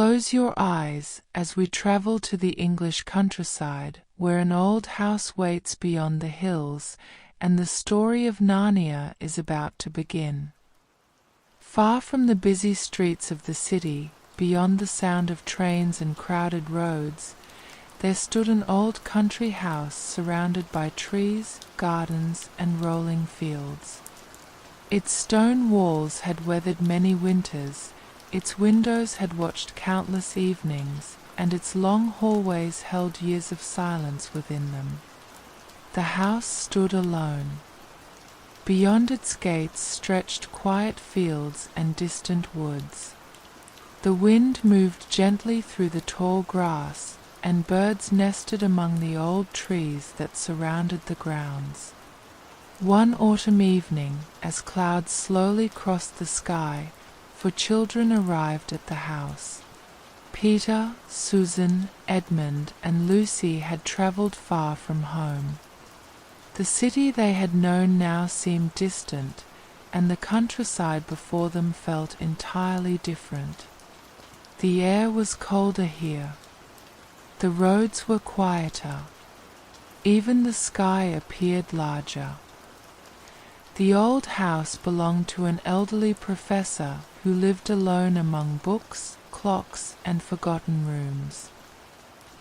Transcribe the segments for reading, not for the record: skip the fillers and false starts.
Close your eyes as we travel to the English countryside, where an old house waits beyond the hills, and the story of Narnia is about to begin. Far from the busy streets of the city, beyond the sound of trains and crowded roads, there stood an old country house surrounded by trees, gardens, and rolling fields. Its stone walls had weathered many winters, its windows had watched countless evenings, and its long hallways held years of silence within them. The house stood alone. Beyond its gates stretched quiet fields and distant woods. The wind moved gently through the tall grass, and birds nested among the old trees that surrounded the grounds. One autumn evening, as clouds slowly crossed the sky, 4 children arrived at the house. Peter, Susan, Edmund, and Lucy had travelled far from home. The city they had known now seemed distant, and the countryside before them felt entirely different. The air was colder here. The roads were quieter. Even the sky appeared larger. The old house belonged to an elderly professor who lived alone among books, clocks, and forgotten rooms.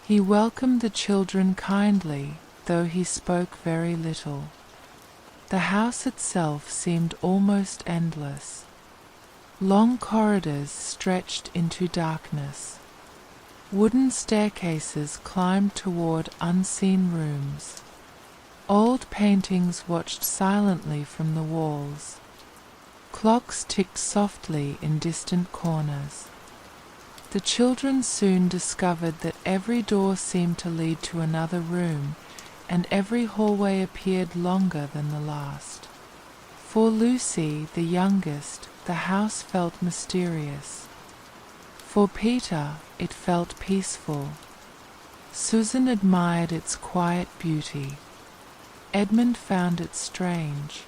He welcomed the children kindly, though he spoke very little. The house itself seemed almost endless. Long corridors stretched into darkness. Wooden staircases climbed toward unseen rooms. Old paintings watched silently from the walls. Clocks ticked softly in distant corners. The children soon discovered that every door seemed to lead to another room, and every hallway appeared longer than the last. For Lucy, the youngest, the house felt mysterious. For Peter, it felt peaceful. Susan admired its quiet beauty. Edmund found it strange.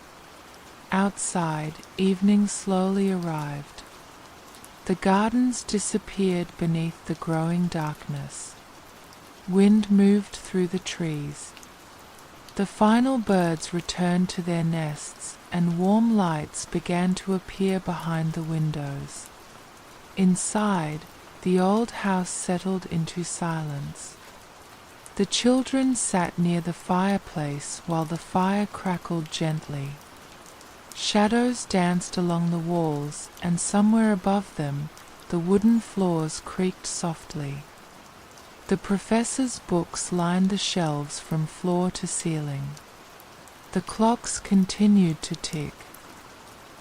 Outside, evening slowly arrived. The gardens disappeared beneath the growing darkness. Wind moved through the trees. The final birds returned to their nests, and warm lights began to appear behind the windows. Inside, the old house settled into silence. The children sat near the fireplace while the fire crackled gently. Shadows danced along the walls, and somewhere above them, the wooden floors creaked softly. The professor's books lined the shelves from floor to ceiling. The clocks continued to tick,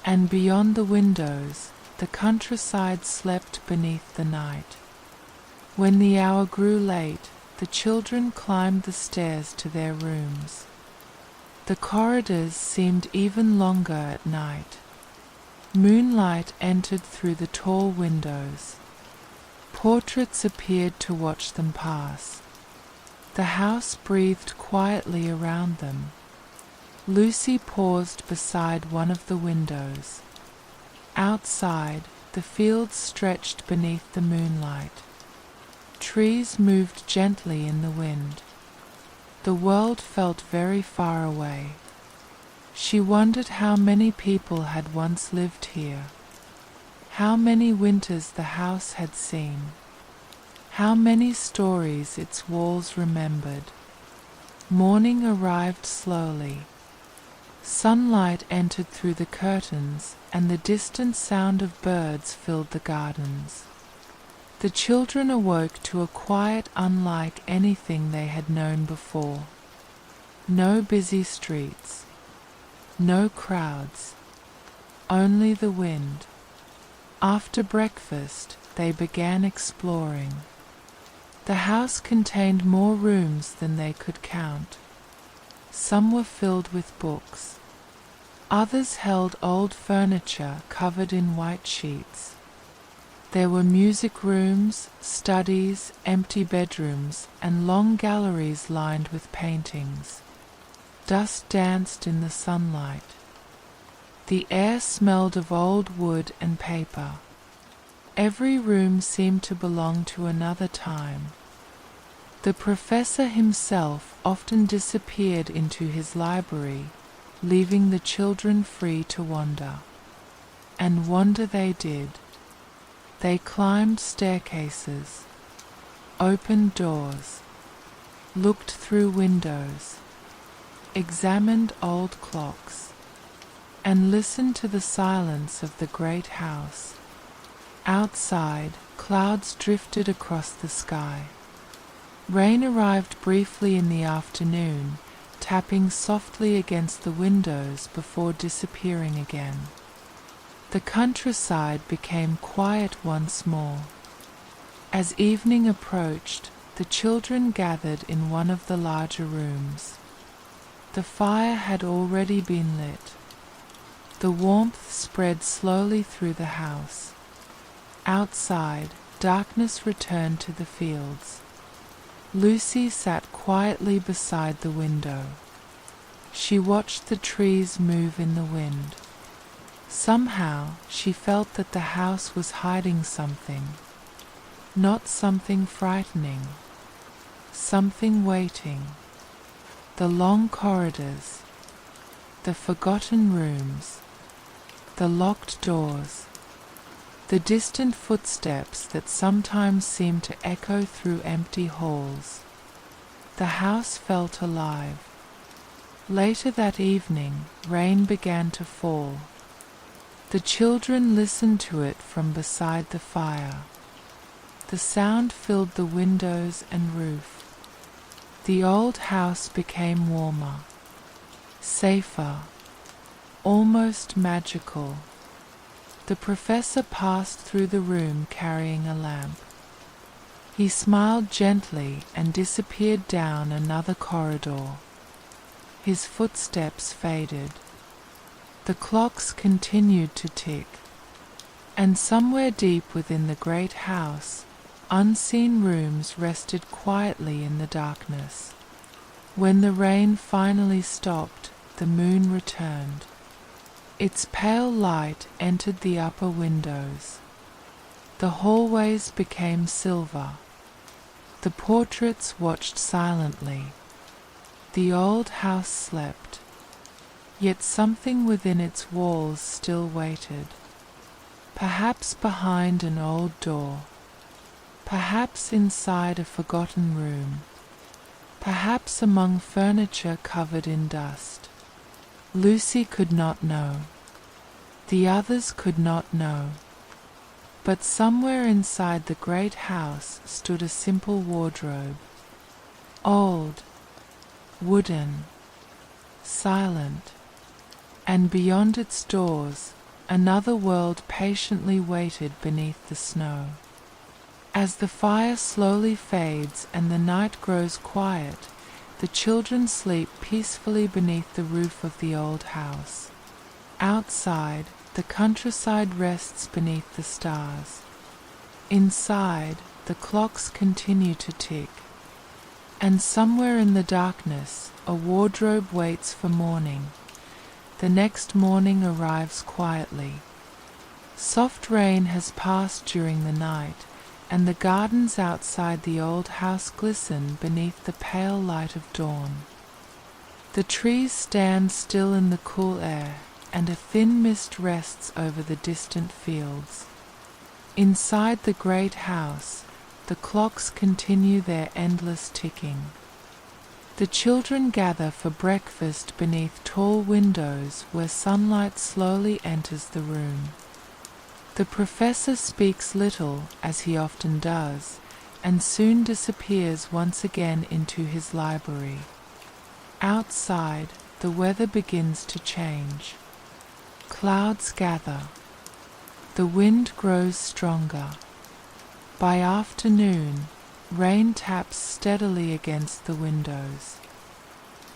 and beyond the windows, the countryside slept beneath the night. When the hour grew late, the children climbed the stairs to their rooms. The corridors seemed even longer at night. Moonlight entered through the tall windows. Portraits appeared to watch them pass. The house breathed quietly around them. Lucy paused beside one of the windows. Outside, the fields stretched beneath the moonlight. Trees moved gently in the wind. The world felt very far away. She wondered how many people had once lived here. How many winters the house had seen. How many stories its walls remembered. Morning arrived slowly. Sunlight entered through the curtains, and the distant sound of birds filled the gardens. The children awoke to a quiet unlike anything they had known before. No busy streets. No crowds. Only the wind. After breakfast, they began exploring. The house contained more rooms than they could count. Some were filled with books. Others held old furniture covered in white sheets. There were music rooms, studies, empty bedrooms, and long galleries lined with paintings. Dust danced in the sunlight. The air smelled of old wood and paper. Every room seemed to belong to another time. The professor himself often disappeared into his library, leaving the children free to wander. And wander they did. They climbed staircases, opened doors, looked through windows, examined old clocks, and listened to the silence of the great house. Outside, clouds drifted across the sky. Rain arrived briefly in the afternoon, tapping softly against the windows before disappearing again. The countryside became quiet once more. As evening approached, the children gathered in one of the larger rooms. The fire had already been lit. The warmth spread slowly through the house. Outside, darkness returned to the fields. Lucy sat quietly beside the window. She watched the trees move in the wind. Somehow, she felt that the house was hiding something. Not something frightening, something waiting. The long corridors, the forgotten rooms, the locked doors, the distant footsteps that sometimes seemed to echo through empty halls. The house felt alive. Later that evening, rain began to fall. The children listened to it from beside the fire. The sound filled the windows and roof. The old house became warmer, safer, almost magical. The professor passed through the room carrying a lamp. He smiled gently and disappeared down another corridor. His footsteps faded. The clocks continued to tick, and somewhere deep within the great house, unseen rooms rested quietly in the darkness. When the rain finally stopped, the moon returned. Its pale light entered the upper windows. The hallways became silver. The portraits watched silently. The old house slept. Yet something within its walls still waited. Perhaps behind an old door. Perhaps inside a forgotten room. Perhaps among furniture covered in dust. Lucy could not know. The others could not know. But somewhere inside the great house stood a simple wardrobe. Old, wooden, silent. And beyond its doors, another world patiently waited beneath the snow. As the fire slowly fades and the night grows quiet, the children sleep peacefully beneath the roof of the old house. Outside, the countryside rests beneath the stars. Inside, the clocks continue to tick. And somewhere in the darkness, a wardrobe waits for morning. The next morning arrives quietly. Soft rain has passed during the night, and the gardens outside the old house glisten beneath the pale light of dawn. The trees stand still in the cool air, and a thin mist rests over the distant fields. Inside the great house, the clocks continue their endless ticking. The children gather for breakfast beneath tall windows where sunlight slowly enters the room. The professor speaks little, as he often does, and soon disappears once again into his library. Outside, the weather begins to change. Clouds gather. The wind grows stronger. By afternoon, rain taps steadily against the windows.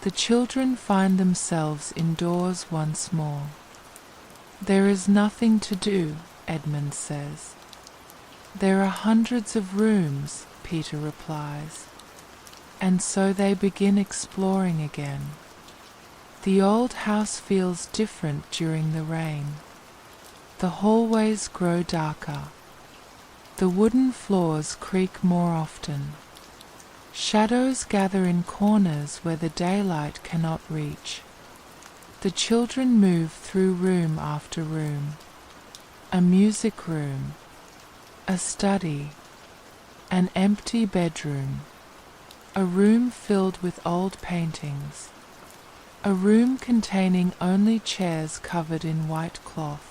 The children find themselves indoors once more. There is nothing to do, Edmund says. There are hundreds of rooms, Peter replies. And so they begin exploring again. The old house feels different during the rain. The hallways grow darker. The wooden floors creak more often. Shadows gather in corners where the daylight cannot reach. The children move through room after room. A music room, a study, an empty bedroom, a room filled with old paintings, a room containing only chairs covered in white cloth.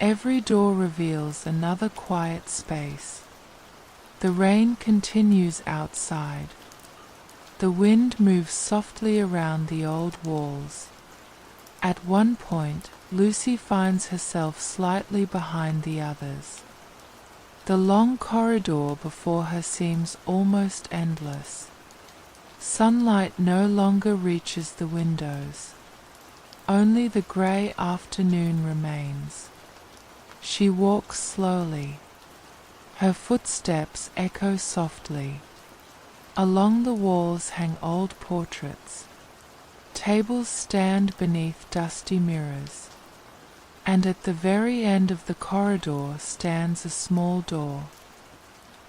Every door reveals another quiet space. The rain continues outside. The wind moves softly around the old walls. At one point, Lucy finds herself slightly behind the others. The long corridor before her seems almost endless. Sunlight no longer reaches the windows. Only the grey afternoon remains. She walks slowly. Her footsteps echo softly. Along the walls hang old portraits. Tables stand beneath dusty mirrors. And at the very end of the corridor stands a small door.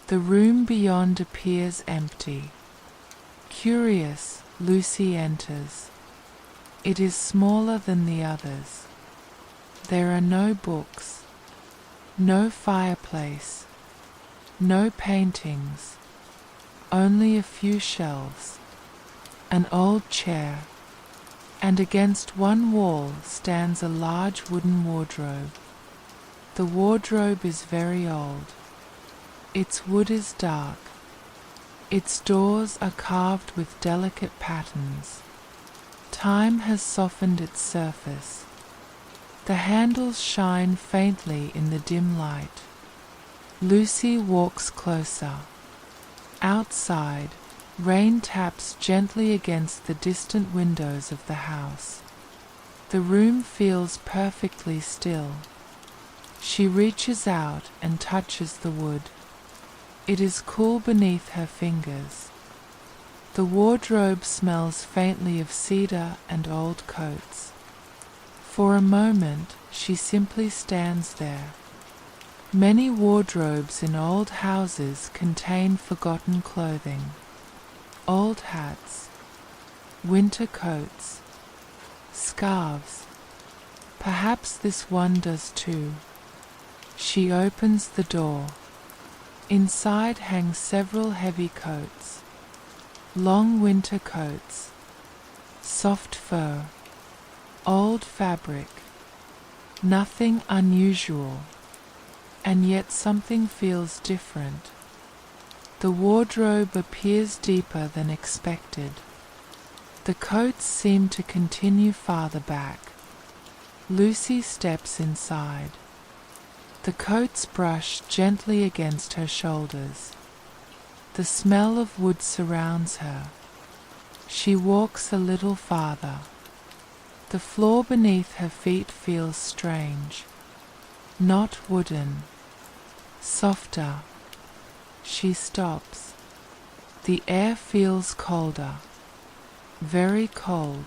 The room beyond appears empty. Curious, Lucy enters. It is smaller than the others. There are no books, no fireplace, no paintings, only a few shelves, an old chair, and against one wall stands a large wooden wardrobe. The wardrobe is very old. Its wood is dark. Its doors are carved with delicate patterns. Time has softened its surface. The handles shine faintly in the dim light. Lucy walks closer. Outside, rain taps gently against the distant windows of the house. The room feels perfectly still. She reaches out and touches the wood. It is cool beneath her fingers. The wardrobe smells faintly of cedar and old coats. For a moment, she simply stands there. Many wardrobes in old houses contain forgotten clothing. Old hats, winter coats, scarves. Perhaps this one does too. She opens the door. Inside hang several heavy coats. Long winter coats, soft fur, old fabric. Nothing unusual, and yet something feels different. The wardrobe appears deeper than expected. The coats seem to continue farther back. Lucy steps inside. The coats brush gently against her shoulders. The smell of wood surrounds her. She walks a little farther. The floor beneath her feet feels strange. Not wooden. Softer. She stops. The air feels colder. Very cold.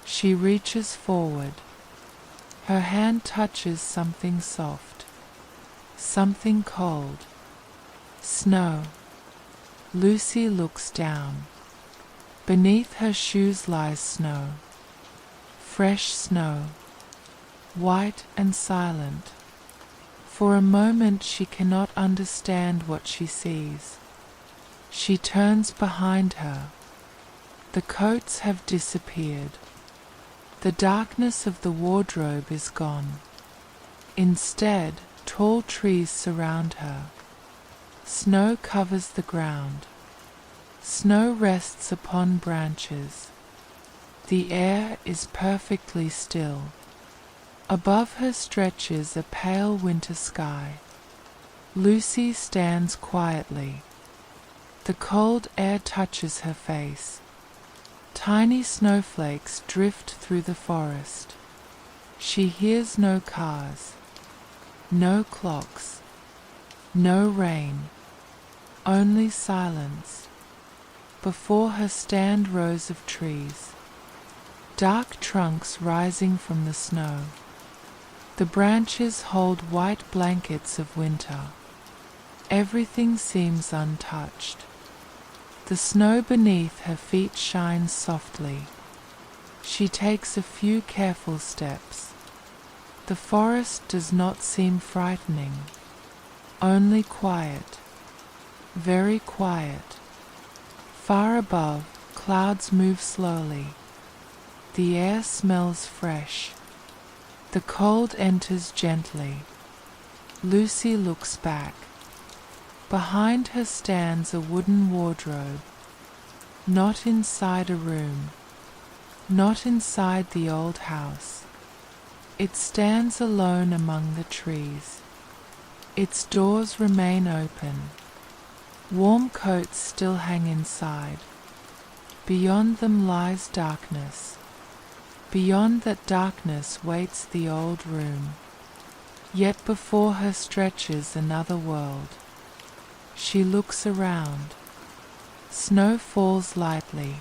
She reaches forward. Her hand touches something soft. Something cold. Snow. Lucy looks down. Beneath her shoes lies snow. Fresh snow. White and silent. For a moment she cannot understand what she sees. She turns behind her. The coats have disappeared. The darkness of the wardrobe is gone. Instead, tall trees surround her. Snow covers the ground. Snow rests upon branches. The air is perfectly still. Above her stretches a pale winter sky. Lucy stands quietly. The cold air touches her face. Tiny snowflakes drift through the forest. She hears no cars, no clocks, no rain, only silence. Before her stand rows of trees, dark trunks rising from the snow. The branches hold white blankets of winter. Everything seems untouched. The snow beneath her feet shines softly. She takes a few careful steps. The forest does not seem frightening, only quiet, very quiet. Far above, clouds move slowly. The air smells fresh. The cold enters gently. Lucy looks back. Behind her stands a wooden wardrobe. Not inside a room. Not inside the old house. It stands alone among the trees. Its doors remain open. Warm coats still hang inside. Beyond them lies darkness. Beyond that darkness waits the old room. Yet before her stretches another world. She looks around. Snow falls lightly.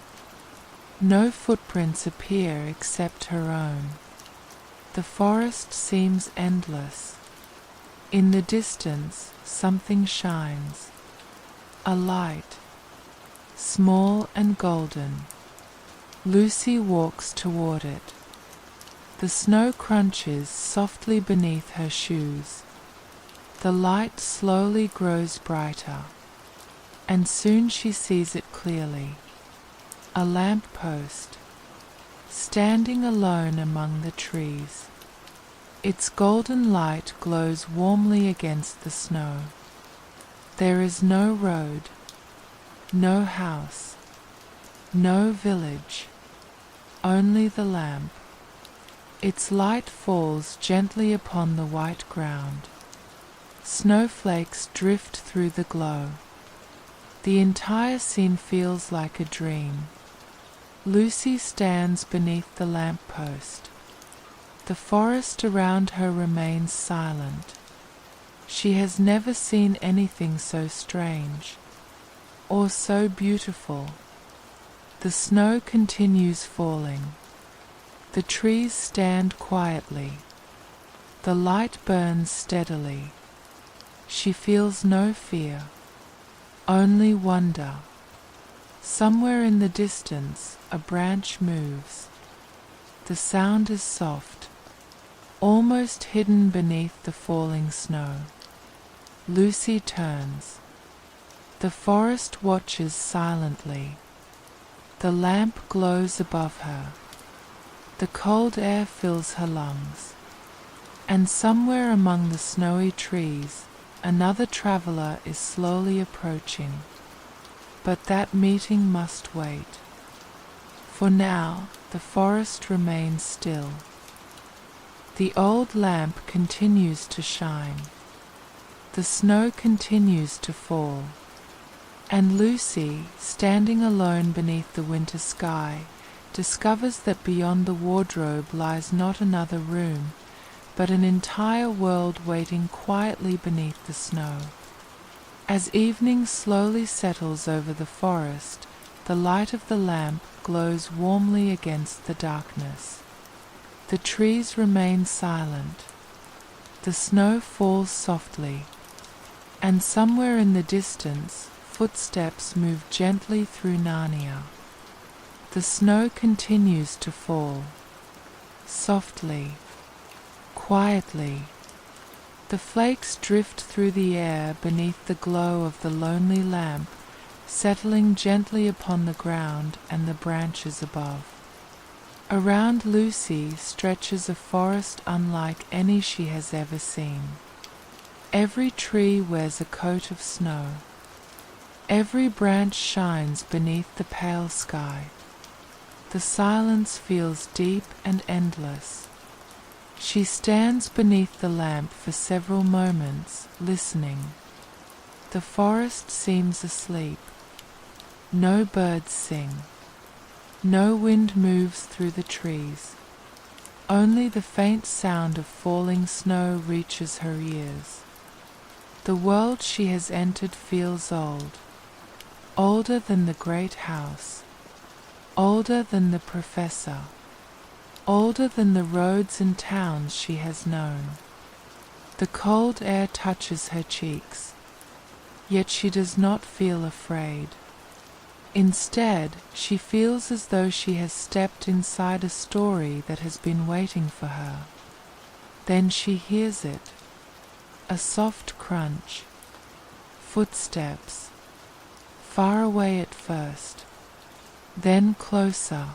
No footprints appear except her own. The forest seems endless. In the distance, something shines. A light, small and golden. Lucy walks toward it. The snow crunches softly beneath her shoes. The light slowly grows brighter, and soon she sees it clearly. A lamp post, standing alone among the trees. Its golden light glows warmly against the snow. There is no road, no house, no village, only the lamp. Its light falls gently upon the white ground. Snowflakes drift through the glow. The entire scene feels like a dream. Lucy stands beneath the lamp post. The forest around her remains silent. She has never seen anything so strange, or so beautiful. The snow continues falling. The trees stand quietly. The light burns steadily. She feels no fear, only wonder. Somewhere in the distance, a branch moves. The sound is soft, almost hidden beneath the falling snow. Lucy turns. The forest watches silently. The lamp glows above her. The cold air fills her lungs. And somewhere among the snowy trees, another traveler is slowly approaching. But that meeting must wait. For now, the forest remains still. The old lamp continues to shine. The snow continues to fall. And Lucy, standing alone beneath the winter sky, discovers that beyond the wardrobe lies not another room, but an entire world waiting quietly beneath the snow. As evening slowly settles over the forest, the light of the lamp glows warmly against the darkness. The trees remain silent. The snow falls softly, and somewhere in the distance, footsteps move gently through Narnia. The snow continues to fall, softly, quietly. The flakes drift through the air beneath the glow of the lonely lamp, settling gently upon the ground and the branches above. Around Lucy stretches a forest unlike any she has ever seen. Every tree wears a coat of snow. Every branch shines beneath the pale sky. The silence feels deep and endless. She stands beneath the lamp for several moments, listening. The forest seems asleep. No birds sing. No wind moves through the trees. Only the faint sound of falling snow reaches her ears. The world she has entered feels old, older than the great house, older than the professor, older than the roads and towns she has known. The cold air touches her cheeks. yet she does not feel afraid. Instead, she feels as though she has stepped inside a story that has been waiting for her. Then she hears it, a soft crunch, footsteps, far away at first, then closer.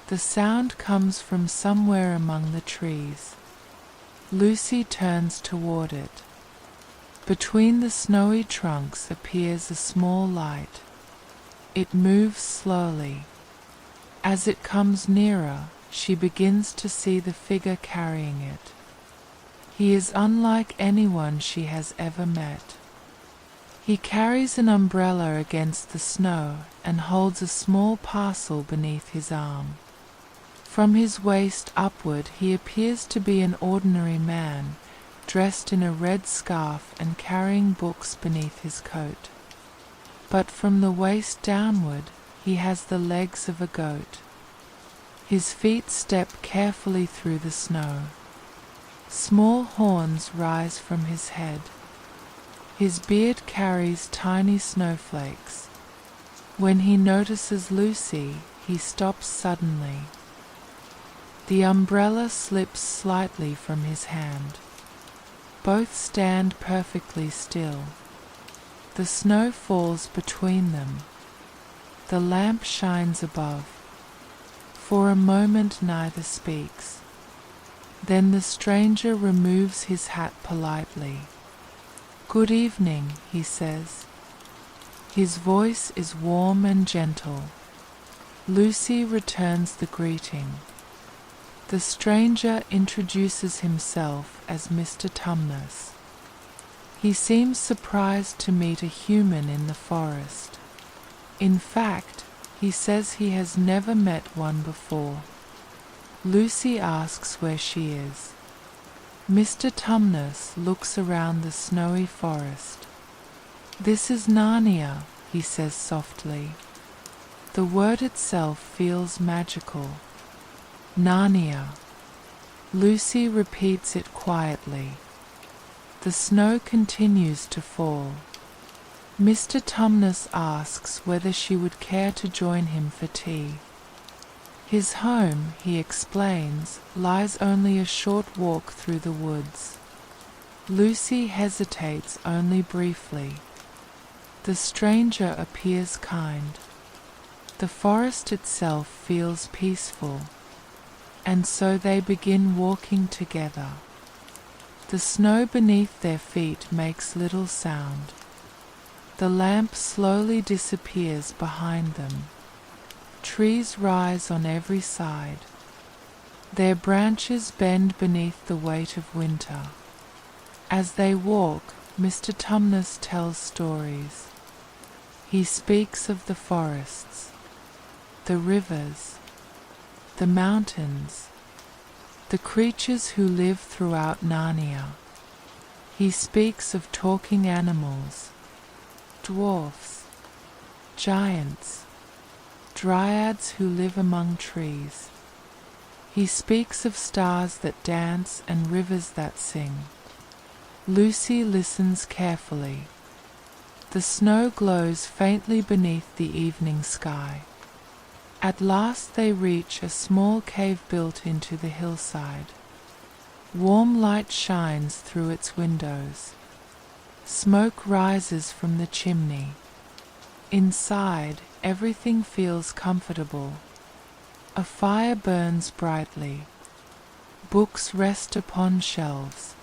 The sound comes from somewhere among the trees. Lucy turns toward it. Between the snowy trunks appears a small light. It moves slowly. As it comes nearer, she begins to see the figure carrying it. He is unlike anyone she has ever met. He carries an umbrella against the snow and holds a small parcel beneath his arm. From his waist upward he appears to be an ordinary man, dressed in a red scarf and carrying books beneath his coat. But from the waist downward he has the legs of a goat. His feet step carefully through the snow. Small horns rise from his head. His beard carries tiny snowflakes. When he notices Lucy, he stops suddenly. The umbrella slips slightly from his hand. Both stand perfectly still. The snow falls between them. The lamp shines above. For a moment neither speaks. Then the stranger removes his hat politely. "Good evening," he says. His voice is warm and gentle. Lucy returns the greeting. The stranger introduces himself as Mr. Tumnus. He seems surprised to meet a human in the forest. In fact, he says he has never met one before. Lucy asks where she is. Mr. Tumnus looks around the snowy forest. "This is Narnia," he says softly. The word itself feels magical. Narnia. Lucy repeats it quietly. The snow continues to fall. Mr. Tumnus asks whether she would care to join him for tea. His home, he explains, lies only a short walk through the woods. Lucy hesitates only briefly. The stranger appears kind. The forest itself feels peaceful, and so they begin walking together. The snow beneath their feet makes little sound. The lamp slowly disappears behind them. Trees rise on every side. Their branches bend beneath the weight of winter. As they walk, Mr. Tumnus tells stories. He speaks of the forests, the rivers, the mountains, the creatures who live throughout Narnia. He speaks of talking animals, dwarfs, giants, dryads who live among trees. He speaks of stars that dance and rivers that sing. Lucy listens carefully. The snow glows faintly beneath the evening sky. At last they reach a small cave built into the hillside. Warm light shines through its windows. Smoke rises from the chimney. Inside, everything feels comfortable. A fire burns brightly. Books rest upon shelves.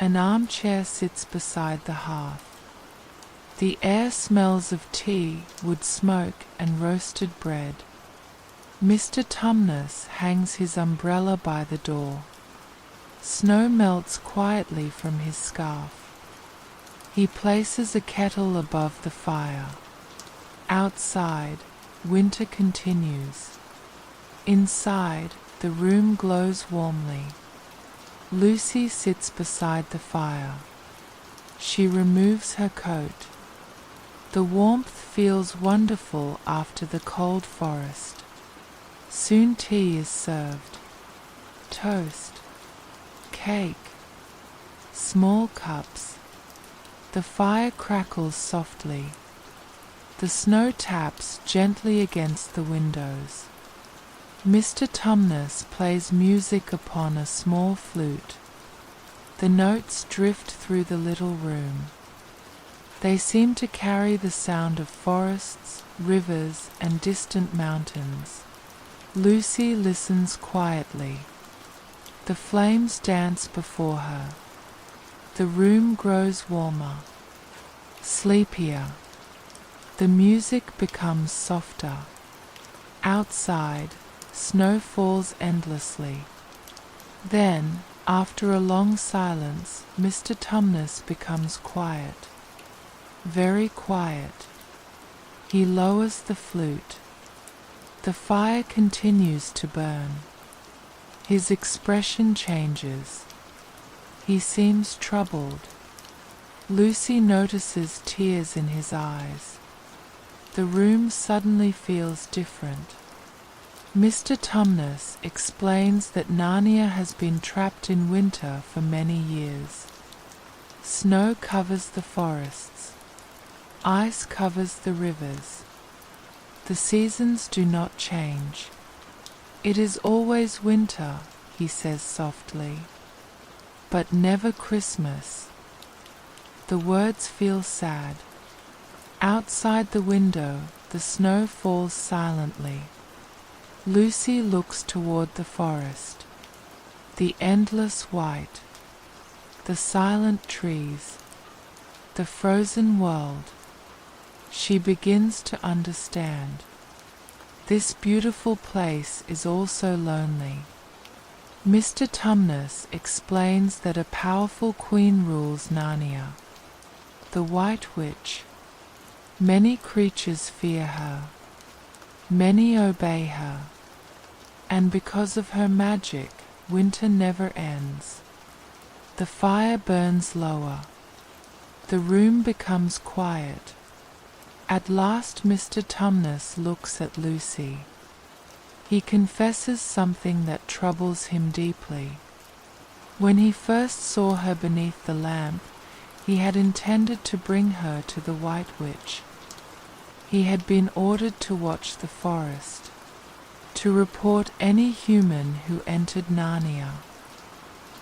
An armchair sits beside the hearth. The air smells of tea, wood smoke, and roasted bread. Mr. Tumnus hangs his umbrella by the door. Snow melts quietly from his scarf. He places a kettle above the fire. Outside, winter continues. Inside, the room glows warmly. Lucy sits beside the fire. She removes her coat. The warmth feels wonderful after the cold forest. Soon tea is served. Toast, cake, small cups. The fire crackles softly. The snow taps gently against the windows. Mr. Tumnus plays music upon a small flute. The notes drift through the little room. They seem to carry the sound of forests, rivers, and distant mountains. Lucy listens quietly. The flames dance before her. The room grows warmer, sleepier. The music becomes softer. Outside, snow falls endlessly. Then, after a long silence, Mr. Tumnus becomes quiet. Very quiet. He lowers the flute. The fire continues to burn. His expression changes. He seems troubled. Lucy notices tears in his eyes. The room suddenly feels different. Mr. Tumnus explains that Narnia has been trapped in winter for many years. Snow covers the forests. Ice covers the rivers. The seasons do not change. It is always winter, he says softly, but never Christmas. The words feel sad. Outside the window, the snow falls silently. Lucy looks toward the forest. The endless white, the silent trees, the frozen world. She begins to understand. This beautiful place is also lonely. Mr. Tumnus explains that a powerful queen rules Narnia, the White Witch. Many creatures fear her. Many obey her. And because of her magic, winter never ends. The fire burns lower. The room becomes quiet. At last Mr. Tumnus looks at Lucy. He confesses something that troubles him deeply. When he first saw her beneath the lamp, he had intended to bring her to the White Witch. He had been ordered to watch the forest, to report any human who entered Narnia.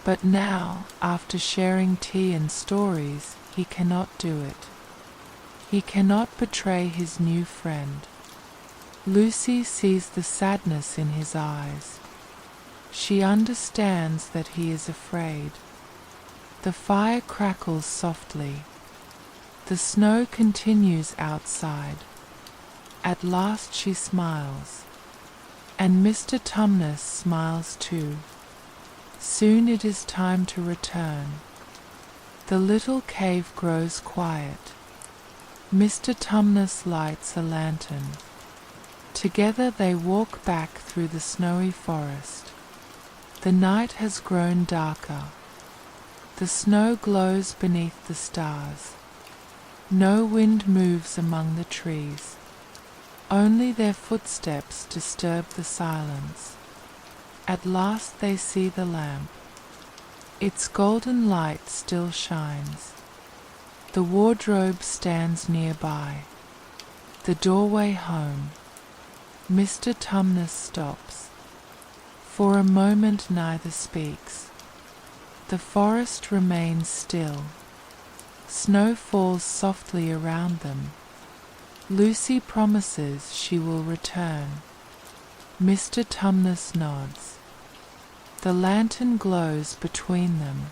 But now, after sharing tea and stories, he cannot do it. He cannot betray his new friend. Lucy sees the sadness in his eyes. She understands that he is afraid. The fire crackles softly. The snow continues outside. At last she smiles. And Mr. Tumnus smiles too. Soon it is time to return. The little cave grows quiet. Mr. Tumnus lights a lantern. Together they walk back through the snowy forest. The night has grown darker. The snow glows beneath the stars. No wind moves among the trees. Only their footsteps disturb the silence. At last they see the lamp. Its golden light still shines. The wardrobe stands nearby. The doorway home. Mr. Tumnus stops. For a moment neither speaks. The forest remains still. Snow falls softly around them. Lucy promises she will return. Mr. Tumnus nods. The lantern glows between them.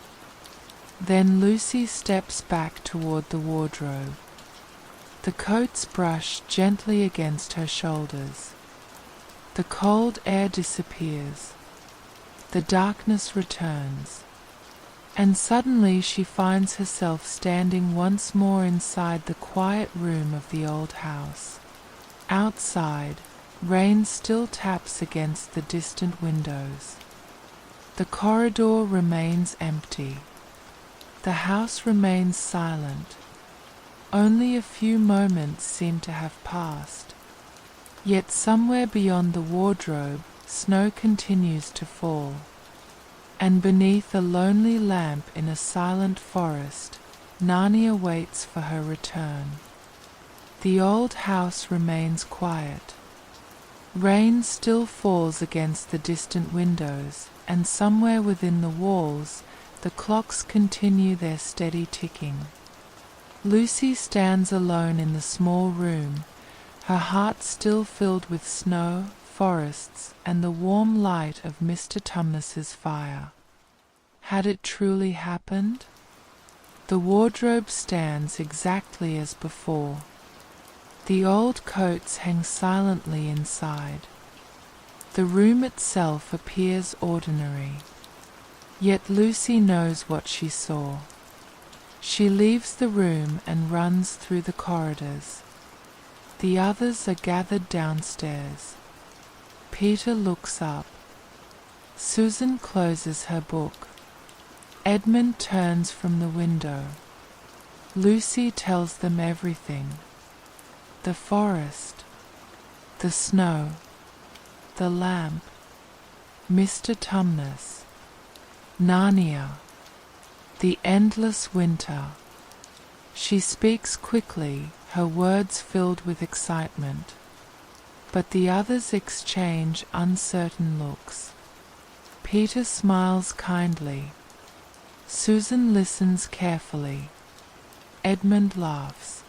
Then Lucy steps back toward the wardrobe. The coats brush gently against her shoulders. The cold air disappears. The darkness returns. And suddenly she finds herself standing once more inside the quiet room of the old house. Outside, rain still taps against the distant windows. The corridor remains empty. The house remains silent. Only a few moments seem to have passed. Yet somewhere beyond the wardrobe, snow continues to fall. And beneath a lonely lamp in a silent forest, Narnia waits for her return. The old house remains quiet. Rain still falls against the distant windows, and somewhere within the walls, the clocks continue their steady ticking. Lucy stands alone in the small room, her heart still filled with snow, forests, and the warm light of Mr. Tumnus's fire. Had it truly happened? The wardrobe stands exactly as before. The old coats hang silently inside. The room itself appears ordinary. Yet Lucy knows what she saw. She leaves the room and runs through the corridors. The others are gathered downstairs. Peter looks up. Susan closes her book. Edmund turns from the window. Lucy tells them everything. The forest, the snow, the lamp, Mr. Tumnus, Narnia, the endless winter. She speaks quickly, her words filled with excitement, but the others exchange uncertain looks. Peter smiles kindly. Susan listens carefully. Edmund laughs.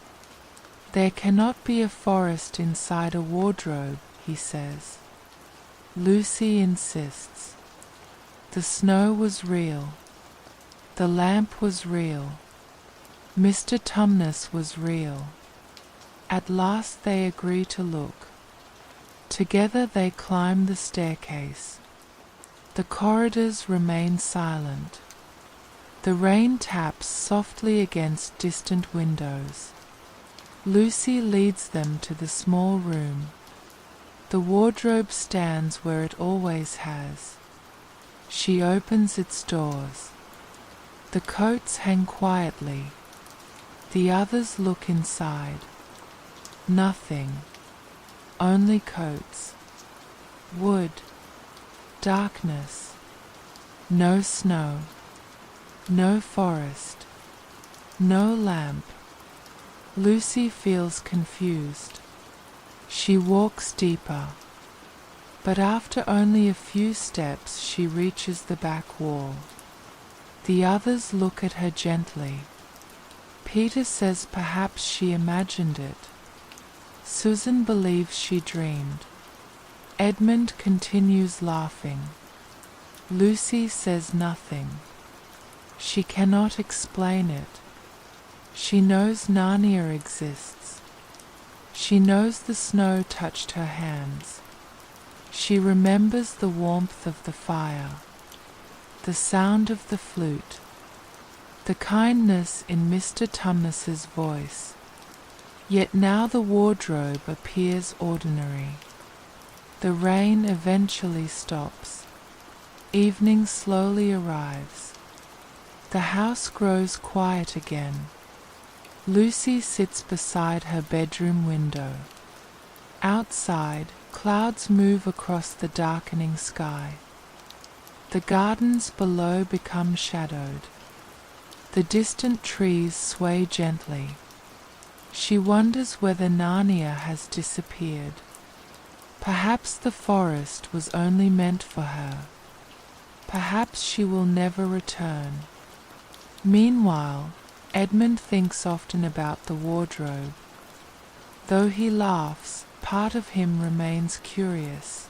There cannot be a forest inside a wardrobe, he says. Lucy insists. The snow was real. The lamp was real. Mr. Tumnus was real. At last they agree to look. Together they climb the staircase. The corridors remain silent. The rain taps softly against distant windows. Lucy leads them to the small room. The wardrobe stands where it always has. She opens its doors. The coats hang quietly. The others look inside. Nothing. Only coats. Wood. Darkness. No snow. No forest. No lamp. Lucy feels confused. She walks deeper. But after only a few steps she reaches the back wall. The others look at her gently. Peter says perhaps she imagined it. Susan believes she dreamed. Edmund continues laughing. Lucy says nothing. She cannot explain it. She knows Narnia exists. She knows the snow touched her hands. She remembers the warmth of the fire, the sound of the flute, the kindness in Mr. Tumnus's voice. Yet now the wardrobe appears ordinary. The rain eventually stops. Evening slowly arrives. The house grows quiet again. Lucy sits beside her bedroom window. Outside, clouds move across the darkening sky. The gardens below become shadowed. The distant trees sway gently. She wonders whether Narnia has disappeared. Perhaps the forest was only meant for her. Perhaps she will never return. Meanwhile, Edmund thinks often about the wardrobe. Though he laughs, part of him remains curious.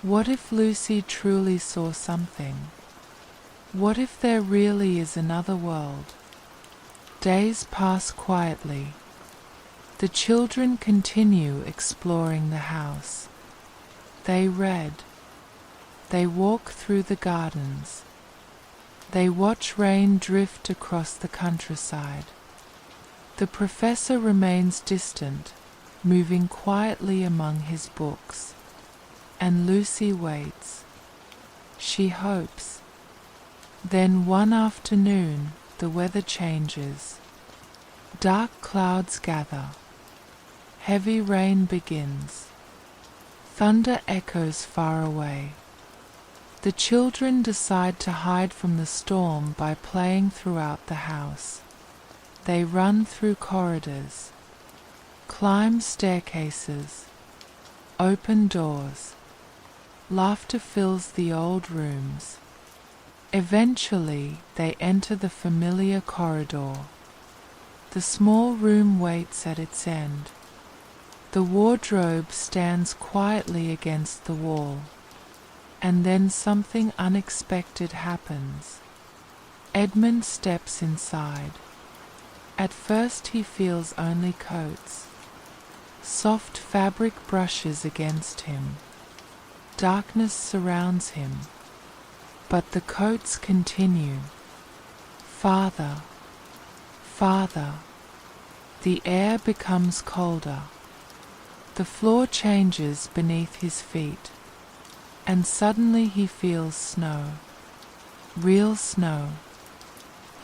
What if Lucy truly saw something? What if there really is another world? Days pass quietly. The children continue exploring the house. They read. They walk through the gardens. They watch rain drift across the countryside. The professor remains distant, moving quietly among his books. And Lucy waits. She hopes. Then one afternoon the weather changes. Dark clouds gather. Heavy rain begins. Thunder echoes far away. The children decide to hide from the storm by playing throughout the house. They run through corridors, climb staircases, open doors. Laughter fills the old rooms. Eventually, they enter the familiar corridor. The small room waits at its end. The wardrobe stands quietly against the wall. And then something unexpected happens. Edmund steps inside. At first he feels only coats. Soft fabric brushes against him. Darkness surrounds him. But the coats continue. Farther, farther. The air becomes colder. The floor changes beneath his feet. And suddenly he feels snow. Real snow.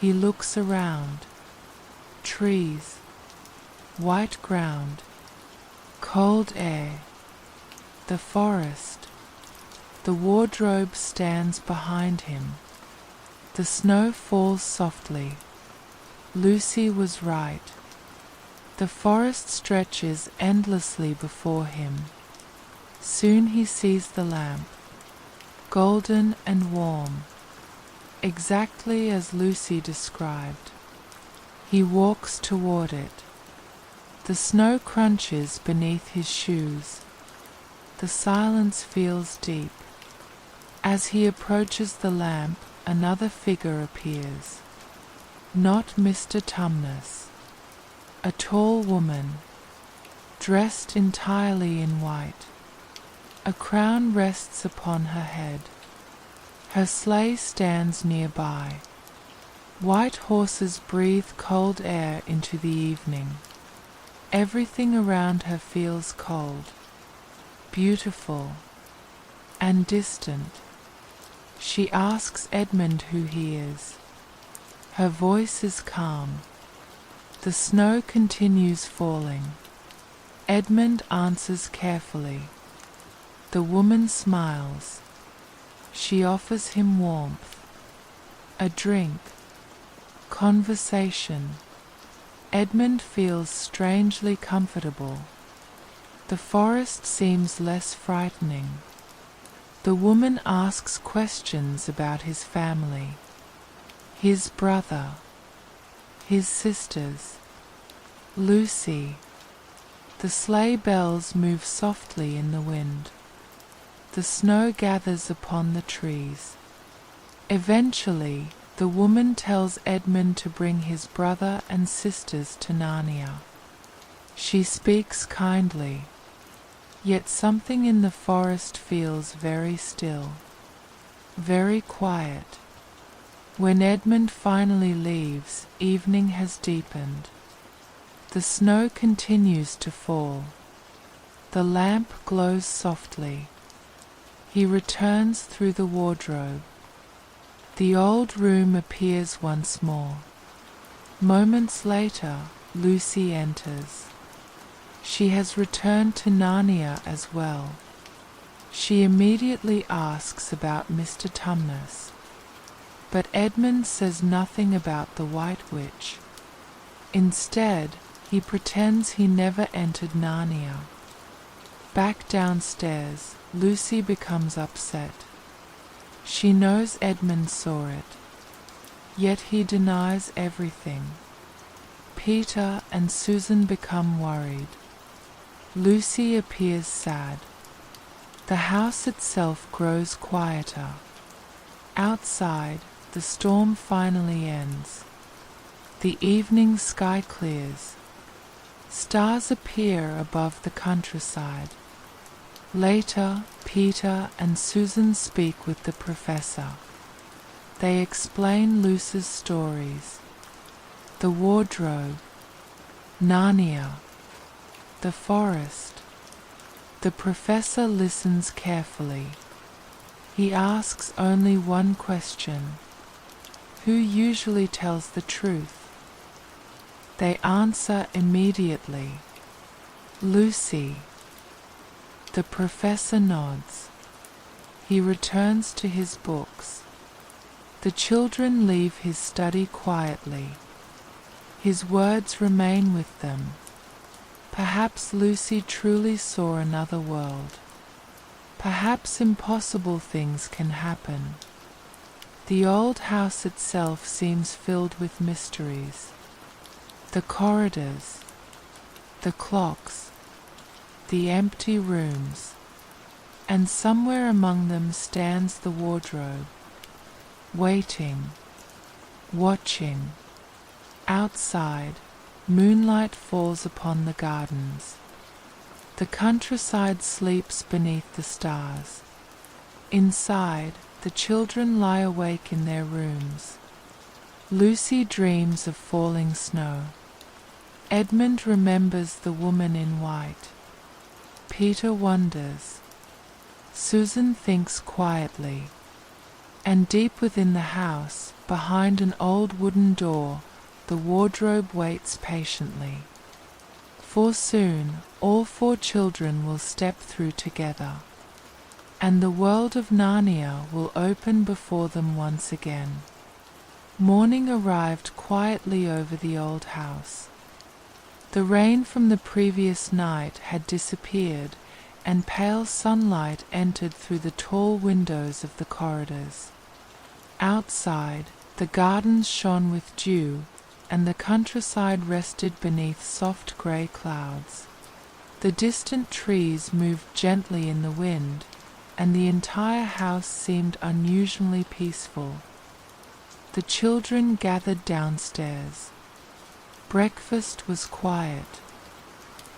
He looks around. Trees. White ground. Cold air. The forest. The wardrobe stands behind him. The snow falls softly. Lucy was right. The forest stretches endlessly before him. Soon he sees the lamp, golden and warm, exactly as Lucy described. He walks toward it. The snow crunches beneath his shoes. The silence feels deep. As he approaches the lamp, another figure appears. Not Mr. Tumnus. A tall woman, dressed entirely in white. A crown rests upon her head. Her sleigh stands nearby. White horses breathe cold air into the evening. Everything around her feels cold, beautiful, and distant. She asks Edmund who he is. Her voice is calm. The snow continues falling. Edmund answers carefully. The woman smiles. She offers him warmth, a drink, conversation. Edmund feels strangely comfortable. The forest seems less frightening. The woman asks questions about his family, his brother, his sisters, Lucy. The sleigh bells move softly in the wind. The snow gathers upon the trees. Eventually, the woman tells Edmund to bring his brother and sisters to Narnia. She speaks kindly, yet something in the forest feels very still, very quiet. When Edmund finally leaves, evening has deepened. The snow continues to fall. The lamp glows softly. He returns through the wardrobe. The old room appears once more. Moments later, Lucy enters. She has returned to Narnia as well. She immediately asks about Mr. Tumnus, but Edmund says nothing about the White Witch. Instead, he pretends he never entered Narnia. Back downstairs, Lucy becomes upset. She knows Edmund saw it, yet he denies everything. Peter and Susan become worried. Lucy appears sad. The house itself grows quieter. Outside, the storm finally ends. The evening sky clears. Stars appear above the countryside. Later, Peter and Susan speak with the professor. They explain Lucy's stories. The wardrobe, Narnia, the forest. The professor listens carefully. He asks only one question. Who usually tells the truth? They answer immediately. Lucy. The professor nods. He returns to his books. The children leave his study quietly. His words remain with them. Perhaps Lucy truly saw another world. Perhaps impossible things can happen. The old house itself seems filled with mysteries. The corridors, the clocks, the empty rooms, and somewhere among them stands the wardrobe, waiting, watching. Outside, moonlight falls upon the gardens. The countryside sleeps beneath the stars. Inside, the children lie awake in their rooms. Lucy dreams of falling snow. Edmund remembers the woman in white. Peter wonders. Susan thinks quietly. And deep within the house, behind an old wooden door, the wardrobe waits patiently. For soon all 4 children will step through together, and the world of Narnia will open before them once again. Morning arrived quietly over the old house. The rain from the previous night had disappeared, and pale sunlight entered through the tall windows of the corridors. Outside, the gardens shone with dew, and the countryside rested beneath soft grey clouds. The distant trees moved gently in the wind, and the entire house seemed unusually peaceful. The children gathered downstairs. Breakfast was quiet.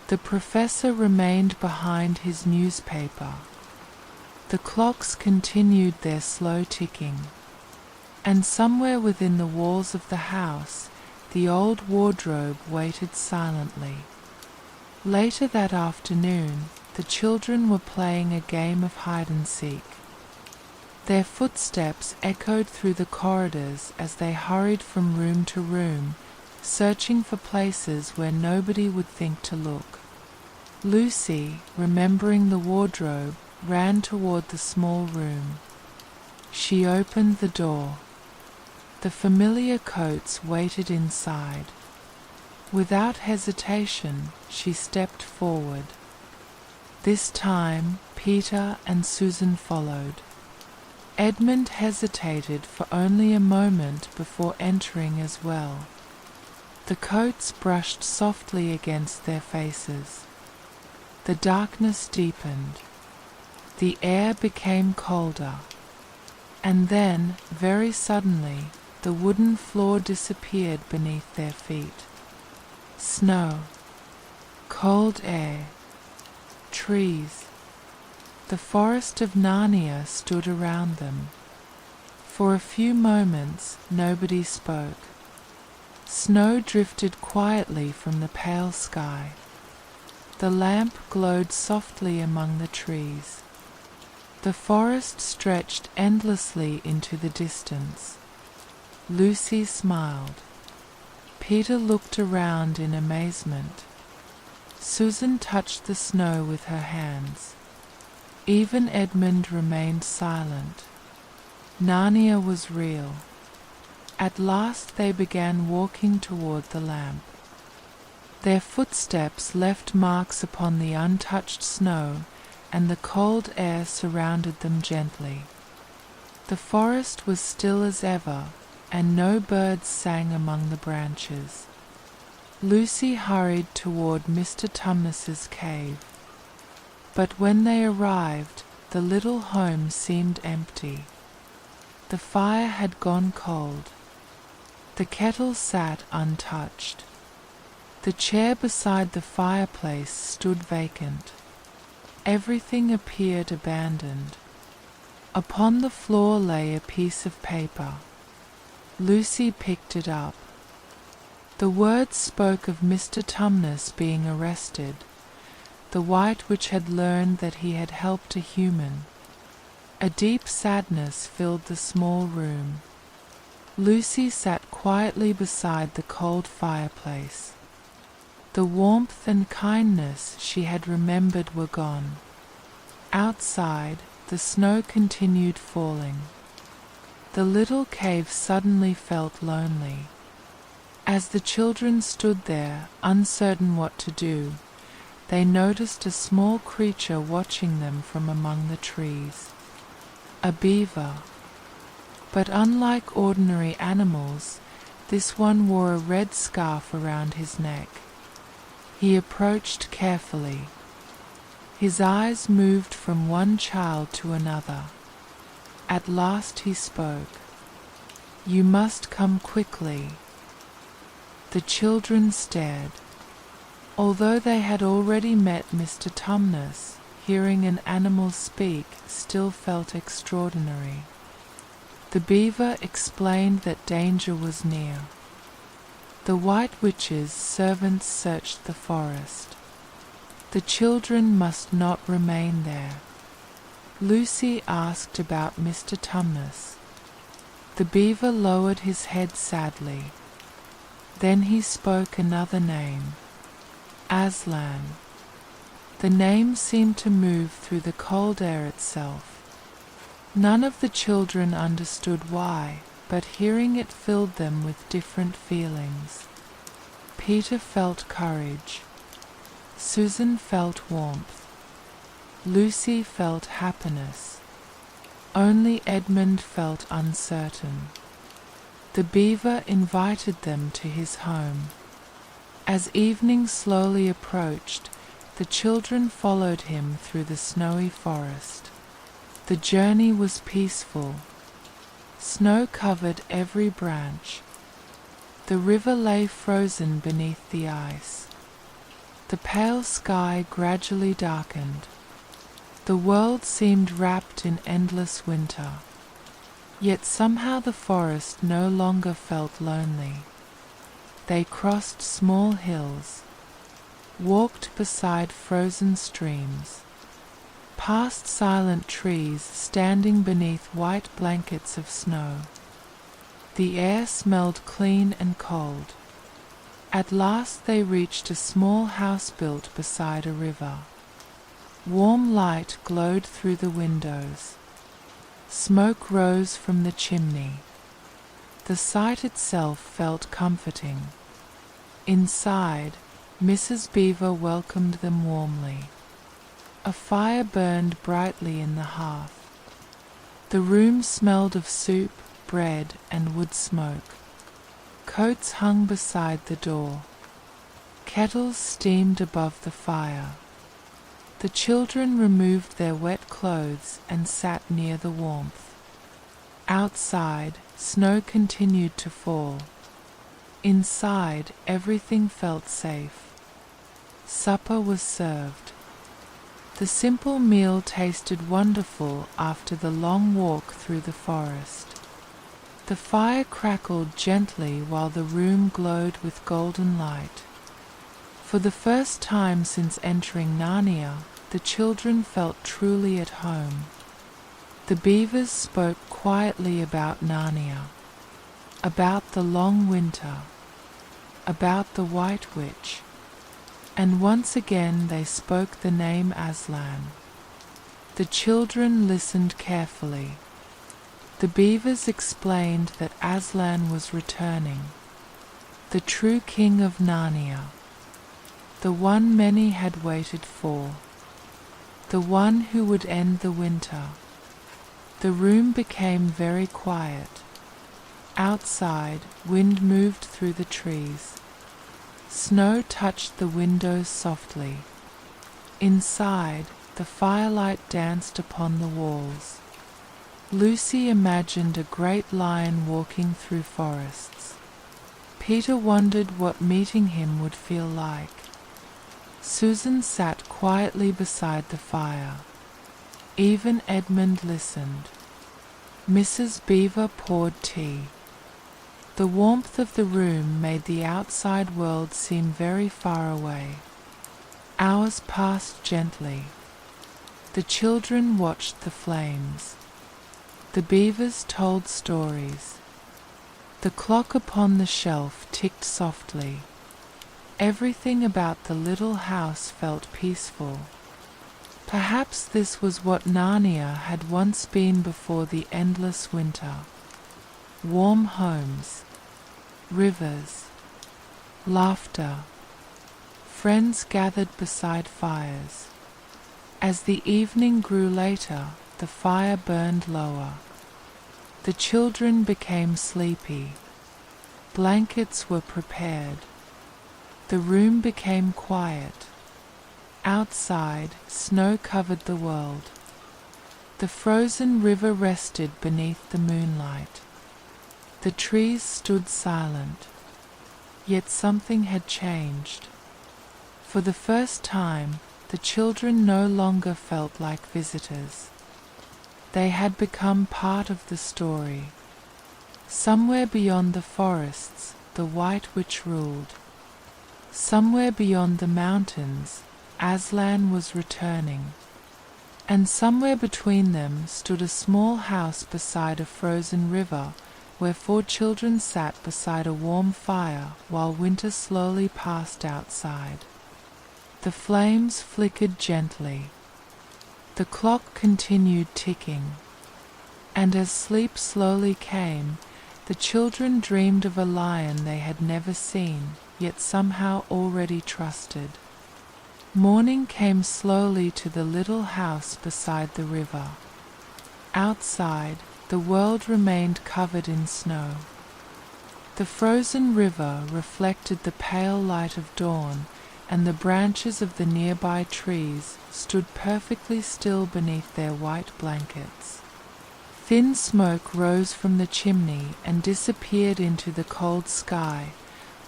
The professor remained behind his newspaper. The clocks continued their slow ticking, and somewhere within the walls of the house, the old wardrobe waited silently. Later that afternoon, the children were playing a game of hide-and-seek. Their footsteps echoed through the corridors as they hurried from room to room, searching for places where nobody would think to look. Lucy, remembering the wardrobe, ran toward the small room. She opened the door. The familiar coats waited inside. Without hesitation, she stepped forward. This time, Peter and Susan followed. Edmund hesitated for only a moment before entering as well. The coats brushed softly against their faces. The darkness deepened. The air became colder. And then, very suddenly, the wooden floor disappeared beneath their feet. Snow, cold air, trees. The forest of Narnia stood around them. For a few moments nobody spoke. Snow drifted quietly from the pale sky. The lamp glowed softly among the trees. The forest stretched endlessly into the distance. Lucy smiled. Peter looked around in amazement. Susan touched the snow with her hands. Even Edmund remained silent. Narnia was real. At last they began walking toward the lamp. Their footsteps left marks upon the untouched snow, and the cold air surrounded them gently. The forest was still as ever, and no birds sang among the branches. Lucy hurried toward Mr. Tumnus's cave. But when they arrived, the little home seemed empty. The fire had gone cold. The kettle sat untouched. The chair beside the fireplace stood vacant. Everything appeared abandoned. Upon the floor lay a piece of paper. Lucy picked it up. The words spoke of Mr. Tumnus being arrested, the White Witch had learned that he had helped a human. A deep sadness filled the small room. Lucy sat quietly beside the cold fireplace. The warmth and kindness she had remembered were gone. Outside, the snow continued falling. The little cave suddenly felt lonely. As the children stood there, uncertain what to do, they noticed a small creature watching them from among the trees. A beaver. But unlike ordinary animals, this one wore a red scarf around his neck. He approached carefully. His eyes moved from one child to another. At last he spoke. "You must come quickly." The children stared. Although they had already met Mr. Tumnus, hearing an animal speak still felt extraordinary. The beaver explained that danger was near. The White Witch's servants searched the forest. The children must not remain there. Lucy asked about Mr. Tumnus. The beaver lowered his head sadly. Then he spoke another name, Aslan. The name seemed to move through the cold air itself. None of the children understood why, but hearing it filled them with different feelings. Peter felt courage. Susan felt warmth. Lucy felt happiness. Only Edmund felt uncertain. The beaver invited them to his home. As evening slowly approached, the children followed him through the snowy forest. The journey was peaceful. Snow covered every branch. The river lay frozen beneath the ice. The pale sky gradually darkened. The world seemed wrapped in endless winter. Yet somehow the forest no longer felt lonely. They crossed small hills, walked beside frozen streams, past silent trees standing beneath white blankets of snow. The air smelled clean and cold. At last they reached a small house built beside a river. Warm light glowed through the windows. Smoke rose from the chimney. The sight itself felt comforting. Inside, Mrs. Beaver welcomed them warmly. A fire burned brightly in the hearth. The room smelled of soup, bread, and wood smoke. Coats hung beside the door. Kettles steamed above the fire. The children removed their wet clothes and sat near the warmth. Outside, snow continued to fall. Inside, everything felt safe. Supper was served. The simple meal tasted wonderful after the long walk through the forest. The fire crackled gently while the room glowed with golden light. For the first time since entering Narnia, the children felt truly at home. The beavers spoke quietly about Narnia, about the long winter, about the White Witch, and once again they spoke the name Aslan. The children listened carefully. The beavers explained that Aslan was returning, the true king of Narnia, the one many had waited for, the one who would end the winter. The room became very quiet. Outside, wind moved through the trees. Snow touched the windows softly. Inside, the firelight danced upon the walls. Lucy imagined a great lion walking through forests. Peter wondered what meeting him would feel like. Susan sat quietly beside the fire. Even Edmund listened. Mrs. Beaver poured tea. The warmth of the room made the outside world seem very far away. Hours passed gently. The children watched the flames. The beavers told stories. The clock upon the shelf ticked softly. Everything about the little house felt peaceful. Perhaps this was what Narnia had once been before the endless winter. Warm homes, rivers, laughter. Friends gathered beside fires. As the evening grew later, the fire burned lower. The children became sleepy. Blankets were prepared. The room became quiet. Outside, snow covered the world. The frozen river rested beneath the moonlight. The trees stood silent. Yet something had changed. For the first time, the children no longer felt like visitors. They had become part of the story. Somewhere beyond the forests, the White Witch ruled. Somewhere beyond the mountains, Aslan was returning. And somewhere between them stood a small house beside a frozen river, where 4 children sat beside a warm fire while winter slowly passed outside. The flames flickered gently. The clock continued ticking. And as sleep slowly came, the children dreamed of a lion they had never seen, yet somehow already trusted. Morning came slowly to the little house beside the river. Outside, the world remained covered in snow. The frozen river reflected the pale light of dawn, and the branches of the nearby trees stood perfectly still beneath their white blankets. Thin smoke rose from the chimney and disappeared into the cold sky,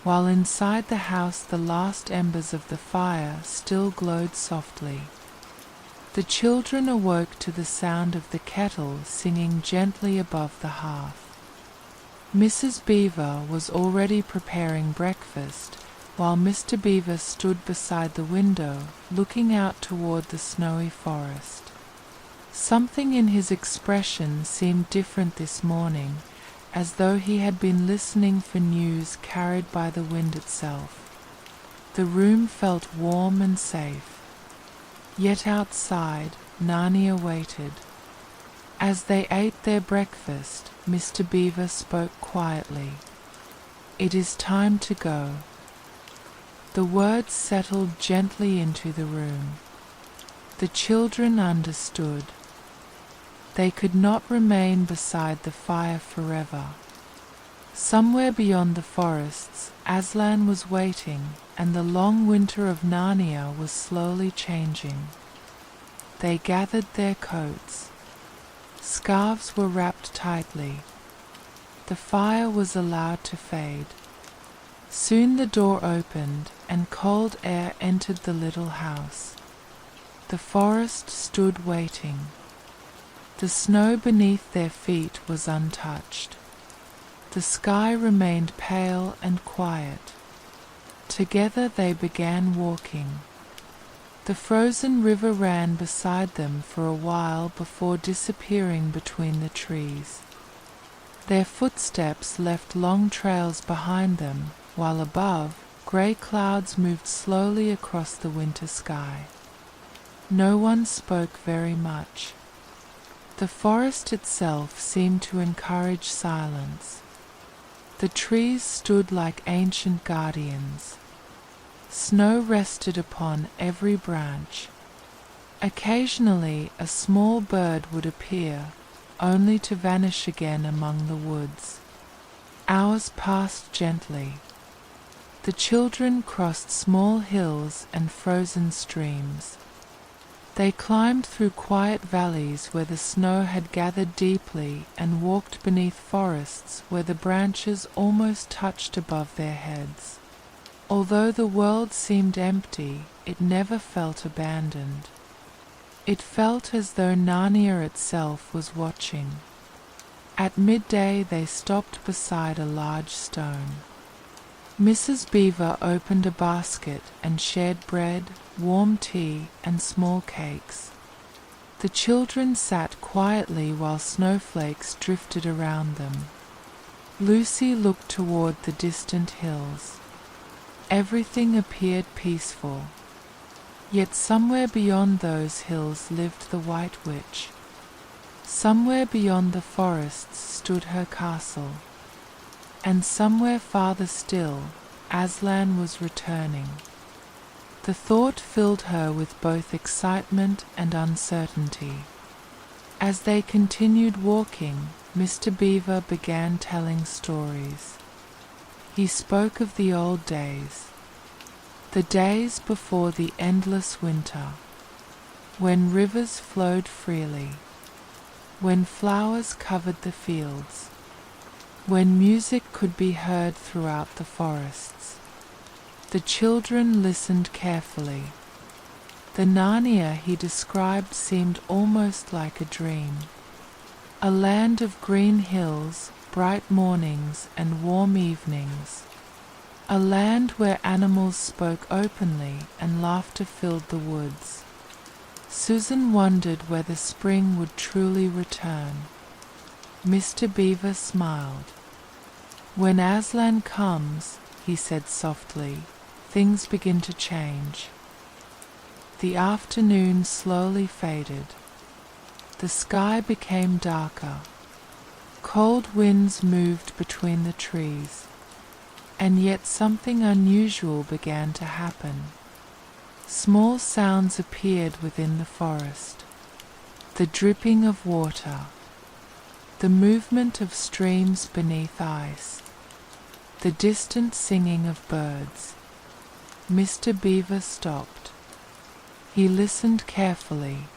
while inside the house the last embers of the fire still glowed softly. The children awoke to the sound of the kettle singing gently above the hearth. Mrs. Beaver was already preparing breakfast, while Mr. Beaver stood beside the window, looking out toward the snowy forest. Something in his expression seemed different this morning, as though he had been listening for news carried by the wind itself. The room felt warm and safe. Yet outside, Narnia waited. As they ate their breakfast, Mr. Beaver spoke quietly. "It is time to go." The words settled gently into the room. The children understood. They could not remain beside the fire forever. Somewhere beyond the forests, Aslan was waiting, and the long winter of Narnia was slowly changing. They gathered their coats. Scarves were wrapped tightly. The fire was allowed to fade. Soon the door opened, and cold air entered the little house. The forest stood waiting. The snow beneath their feet was untouched. The sky remained pale and quiet. Together they began walking. The frozen river ran beside them for a while before disappearing between the trees. Their footsteps left long trails behind them, while above, grey clouds moved slowly across the winter sky. No one spoke very much. The forest itself seemed to encourage silence. The trees stood like ancient guardians. Snow rested upon every branch. Occasionally a small bird would appear, only to vanish again among the woods. Hours passed gently. The children crossed small hills and frozen streams. They climbed through quiet valleys where the snow had gathered deeply and walked beneath forests where the branches almost touched above their heads. Although the world seemed empty, it never felt abandoned. It felt as though Narnia itself was watching. At midday they stopped beside a large stone. Mrs. Beaver opened a basket and shared bread, warm tea, and small cakes. The children sat quietly while snowflakes drifted around them. Lucy looked toward the distant hills. Everything appeared peaceful. Yet somewhere beyond those hills lived the White Witch. Somewhere beyond the forests stood her castle. And somewhere farther still, Aslan was returning. The thought filled her with both excitement and uncertainty. As they continued walking, Mr. Beaver began telling stories. He spoke of the old days, the days before the endless winter, when rivers flowed freely, when flowers covered the fields, when music could be heard throughout the forests. The children listened carefully. The Narnia he described seemed almost like a dream. A land of green hills, bright mornings and warm evenings. A land where animals spoke openly and laughter filled the woods. Susan wondered whether spring would truly return. Mr. Beaver smiled. "When Aslan comes," he said softly, "things begin to change." The afternoon slowly faded. The sky became darker. Cold winds moved between the trees, and yet something unusual began to happen. Small sounds appeared within the forest. The dripping of water, the movement of streams beneath ice, the distant singing of birds. Mr. Beaver stopped. He listened carefully.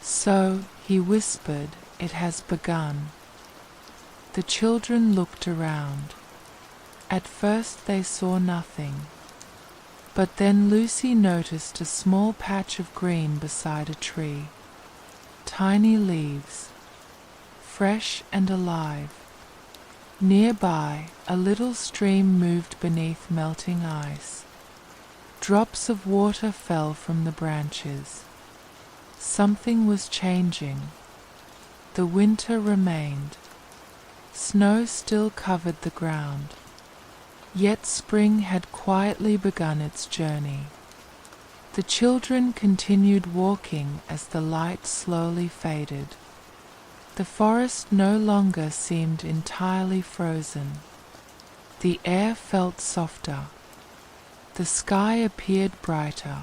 "So," he whispered, "it has begun." The children looked around. At first they saw nothing, but then Lucy noticed a small patch of green beside a tree. Tiny leaves, fresh and alive. Nearby, a little stream moved beneath melting ice. Drops of water fell from the branches. Something was changing. The winter remained. Snow still covered the ground. Yet spring had quietly begun its journey. The children continued walking as the light slowly faded. The forest no longer seemed entirely frozen. The air felt softer. The sky appeared brighter.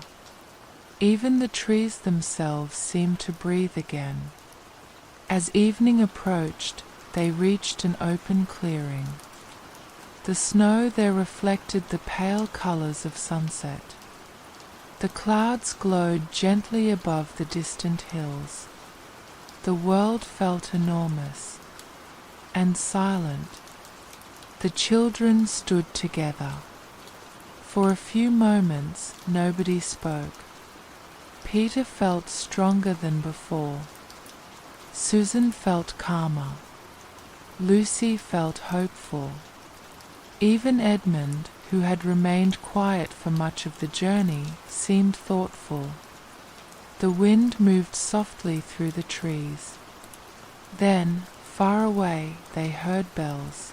Even the trees themselves seemed to breathe again. As evening approached, they reached an open clearing. The snow there reflected the pale colors of sunset. The clouds glowed gently above the distant hills. The world felt enormous and silent. The children stood together. For a few moments nobody spoke. Peter felt stronger than before. Susan felt calmer. Lucy felt hopeful. Even Edmund, who had remained quiet for much of the journey, seemed thoughtful. The wind moved softly through the trees. Then, far away, they heard bells,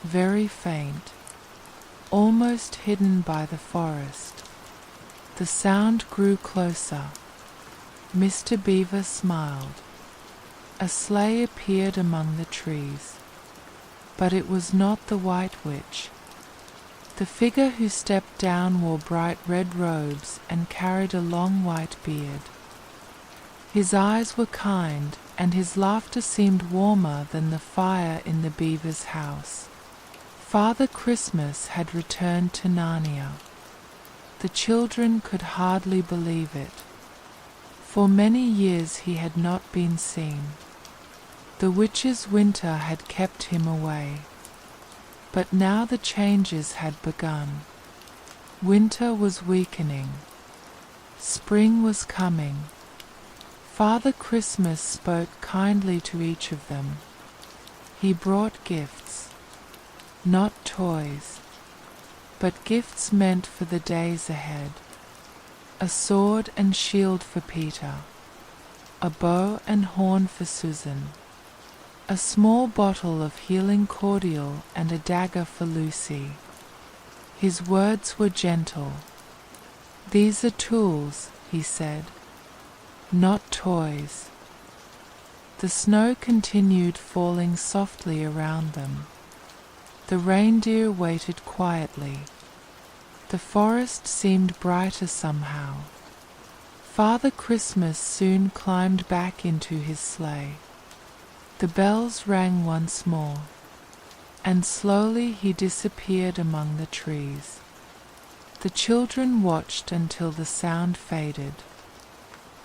very faint, almost hidden by the forest. The sound grew closer. Mr. Beaver smiled. A sleigh appeared among the trees. But it was not the White Witch. The figure who stepped down wore bright red robes and carried a long white beard. His eyes were kind, and his laughter seemed warmer than the fire in the beaver's house. Father Christmas had returned to Narnia. The children could hardly believe it. For many years he had not been seen. The witch's winter had kept him away. But now the changes had begun. Winter was weakening. Spring was coming. Father Christmas spoke kindly to each of them. He brought gifts, not toys, but gifts meant for the days ahead. A sword and shield for Peter, a bow and horn for Susan, a small bottle of healing cordial and a dagger for Lucy. His words were gentle. "These are tools," he said, "not toys." The snow continued falling softly around them. The reindeer waited quietly. The forest seemed brighter somehow. Father Christmas soon climbed back into his sleigh. The bells rang once more, and slowly he disappeared among the trees. The children watched until the sound faded.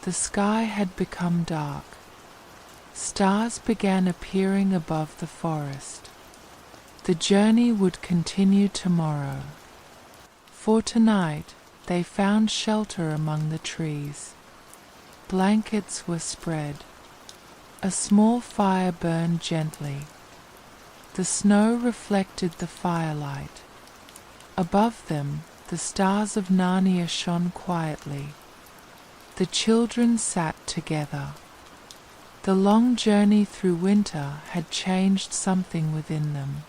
The sky had become dark. Stars began appearing above the forest. The journey would continue tomorrow. For tonight, they found shelter among the trees. Blankets were spread. A small fire burned gently. The snow reflected the firelight. Above them, the stars of Narnia shone quietly. The children sat together. The long journey through winter had changed something within them.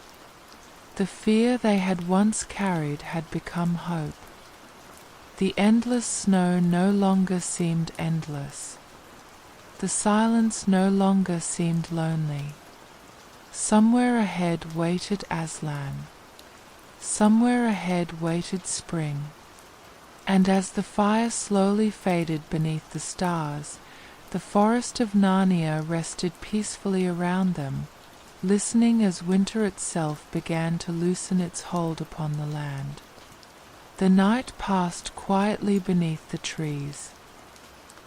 The fear they had once carried had become hope. The endless snow no longer seemed endless. The silence no longer seemed lonely. Somewhere ahead waited Aslan. Somewhere ahead waited spring. And as the fire slowly faded beneath the stars, the forest of Narnia rested peacefully around them, listening as winter itself began to loosen its hold upon the land. The night passed quietly beneath the trees.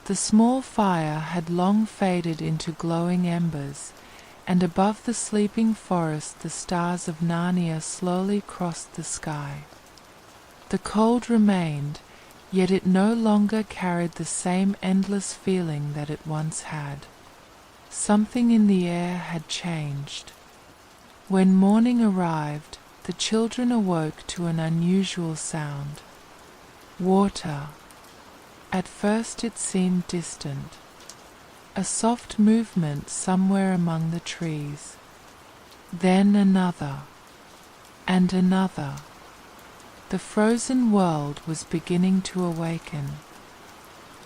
The small fire had long faded into glowing embers, and above the sleeping forest the stars of Narnia slowly crossed the sky. The cold remained, yet it no longer carried the same endless feeling that it once had. Something in the air had changed. When morning arrived, the children awoke to an unusual sound. Water. At first it seemed distant. A soft movement somewhere among the trees. Then another, and another. The frozen world was beginning to awaken.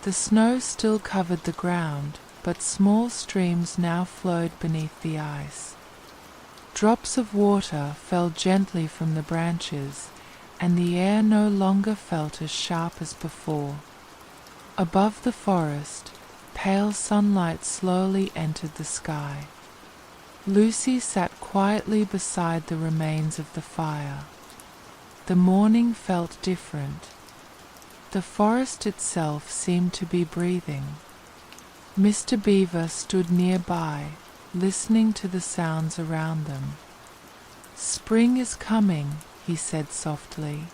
The snow still covered the ground, but small streams now flowed beneath the ice. Drops of water fell gently from the branches, and the air no longer felt as sharp as before. Above the forest, pale sunlight slowly entered the sky. Lucy sat quietly beside the remains of the fire. The morning felt different. The forest itself seemed to be breathing. Mr. Beaver stood nearby, listening to the sounds around them. "Spring is coming," he said softly.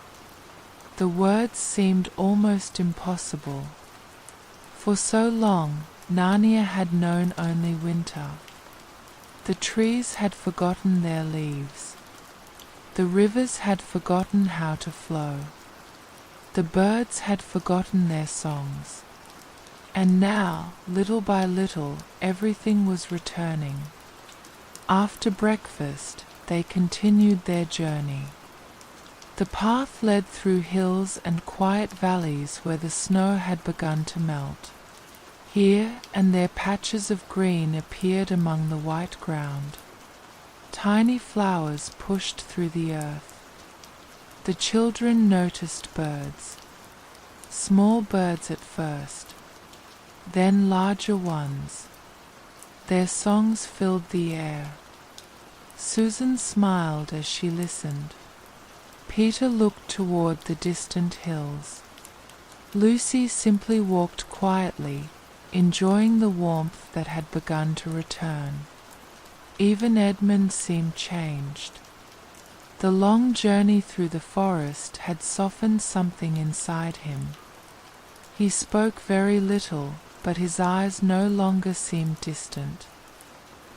The words seemed almost impossible. For so long, Narnia had known only winter. The trees had forgotten their leaves. The rivers had forgotten how to flow. The birds had forgotten their songs. And now, little by little, everything was returning. After breakfast, they continued their journey. The path led through hills and quiet valleys where the snow had begun to melt. Here and there patches of green appeared among the white ground. Tiny flowers pushed through the earth. The children noticed birds. Small birds at first, then larger ones. Their songs filled the air. Susan smiled as she listened. Peter looked toward the distant hills. Lucy simply walked quietly, enjoying the warmth that had begun to return. Even Edmund seemed changed. The long journey through the forest had softened something inside him. He spoke very little, but his eyes no longer seemed distant.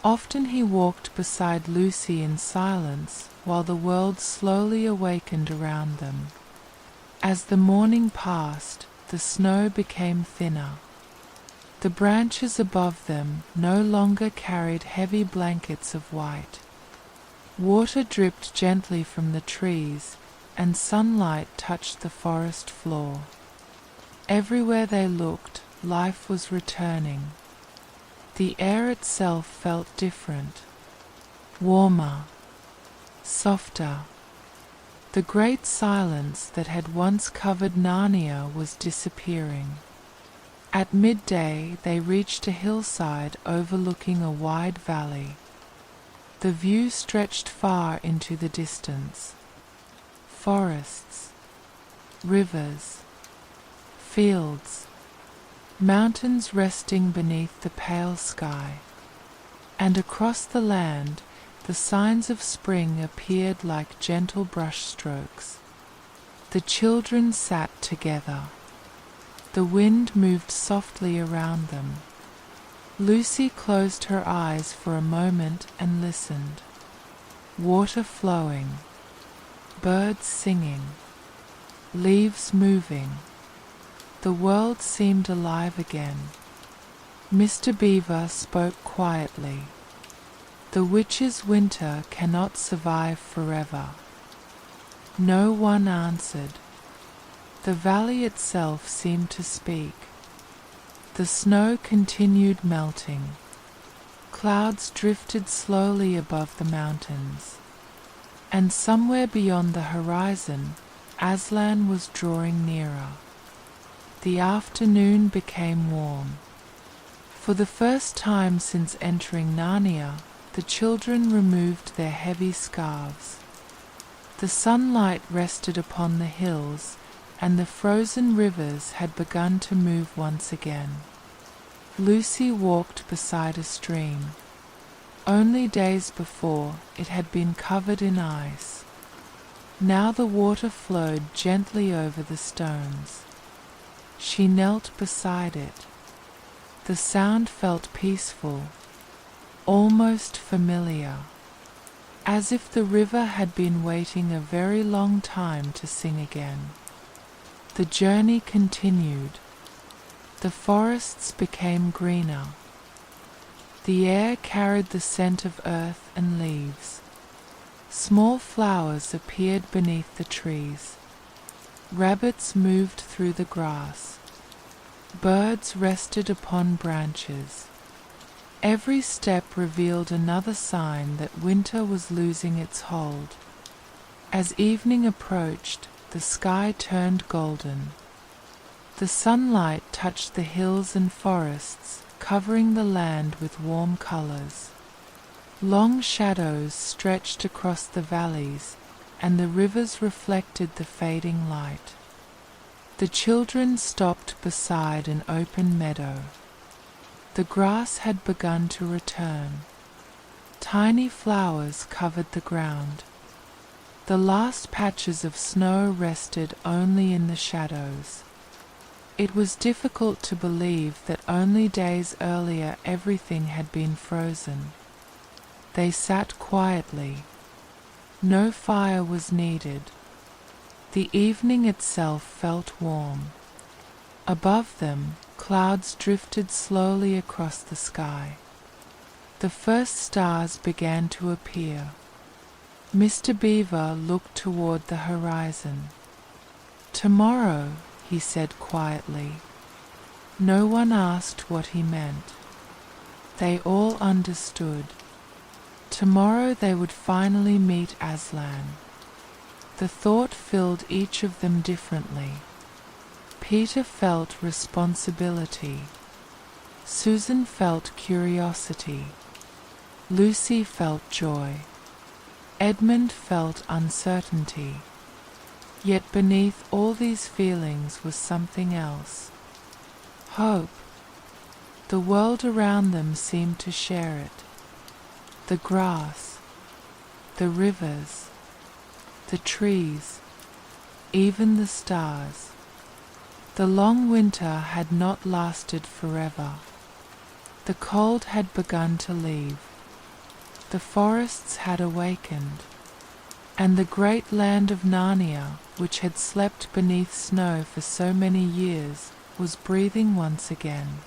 Often he walked beside Lucy in silence while the world slowly awakened around them. As the morning passed, the snow became thinner. The branches above them no longer carried heavy blankets of white. Water dripped gently from the trees, and sunlight touched the forest floor. Everywhere they looked, life was returning. The air itself felt different, warmer. softer. The great silence that had once covered Narnia was disappearing. At midday they reached a hillside overlooking a wide valley. The view stretched far into the distance. Forests, rivers, fields, mountains resting beneath the pale sky. And across the land, the signs of spring appeared like gentle brushstrokes. The children sat together. The wind moved softly around them. Lucy closed her eyes for a moment and listened. Water flowing, birds singing, leaves moving. The world seemed alive again. Mr. Beaver spoke quietly. The witch's winter cannot survive forever. No one answered. The valley itself seemed to speak. The snow continued melting. Clouds drifted slowly above the mountains. And somewhere beyond the horizon, Aslan was drawing nearer. The afternoon became warm. For the first time since entering Narnia, the children removed their heavy scarves. The sunlight rested upon the hills, and the frozen rivers had begun to move once again. Lucy walked beside a stream. Only days before, it had been covered in ice. Now the water flowed gently over the stones. She knelt beside it. The sound felt peaceful, almost familiar, as if the river had been waiting a very long time to sing again. The journey continued. The forests became greener. The air carried the scent of earth and leaves. Small flowers appeared beneath the trees. Rabbits moved through the grass. Birds rested upon branches. Every step revealed another sign that winter was losing its hold. As evening approached, the sky turned golden. The sunlight touched the hills and forests, covering the land with warm colors. Long shadows stretched across the valleys, and the rivers reflected the fading light. The children stopped beside an open meadow. The grass had begun to return. Tiny flowers covered the ground. The last patches of snow rested only in the shadows. It was difficult to believe that only days earlier everything had been frozen. They sat quietly. No fire was needed. The evening itself felt warm. Above them, clouds drifted slowly across the sky. The first stars began to appear. Mr. Beaver looked toward the horizon. "Tomorrow," he said quietly. No one asked what he meant. They all understood. Tomorrow they would finally meet Aslan. The thought filled each of them differently. Peter felt responsibility. Susan felt curiosity. Lucy felt joy. Edmund felt uncertainty. Yet beneath all these feelings was something else. Hope. The world around them seemed to share it. The grass, the rivers, the trees, even the stars. The long winter had not lasted forever. The cold had begun to leave. The forests had awakened, and the great land of Narnia, which had slept beneath snow for so many years, was breathing once again.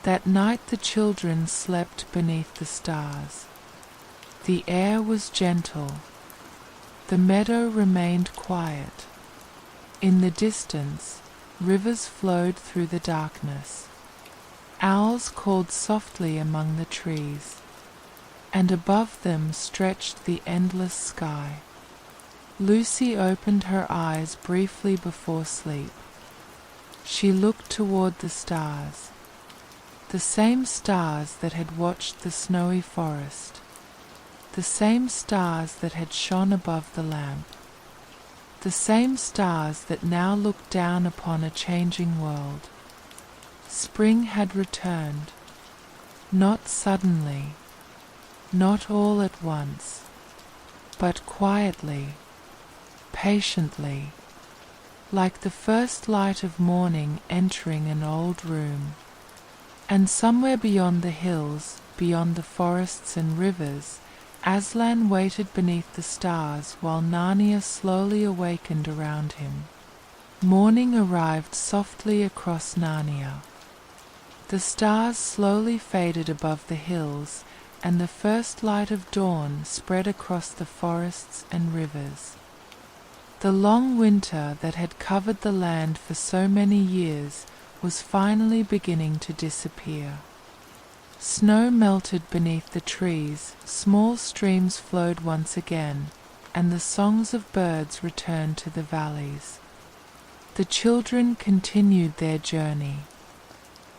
That night the children slept beneath the stars. The air was gentle. The meadow remained quiet. In the distance, rivers flowed through the darkness. Owls called softly among the trees. and above them stretched the endless sky. Lucy opened her eyes briefly before sleep. She looked toward the stars, the same stars that had watched the snowy forest, the same stars that had shone above the lamp, the same stars that now looked down upon a changing world. Spring had returned, not suddenly, not all at once, but quietly, patiently, like the first light of morning entering an old room. And somewhere beyond the hills, beyond the forests and rivers, Aslan waited beneath the stars while Narnia slowly awakened around him. Morning arrived softly across Narnia. The stars slowly faded above the hills, and the first light of dawn spread across the forests and rivers. The long winter that had covered the land for so many years was finally beginning to disappear. Snow melted beneath the trees, small streams flowed once again, and the songs of birds returned to the valleys. The children continued their journey.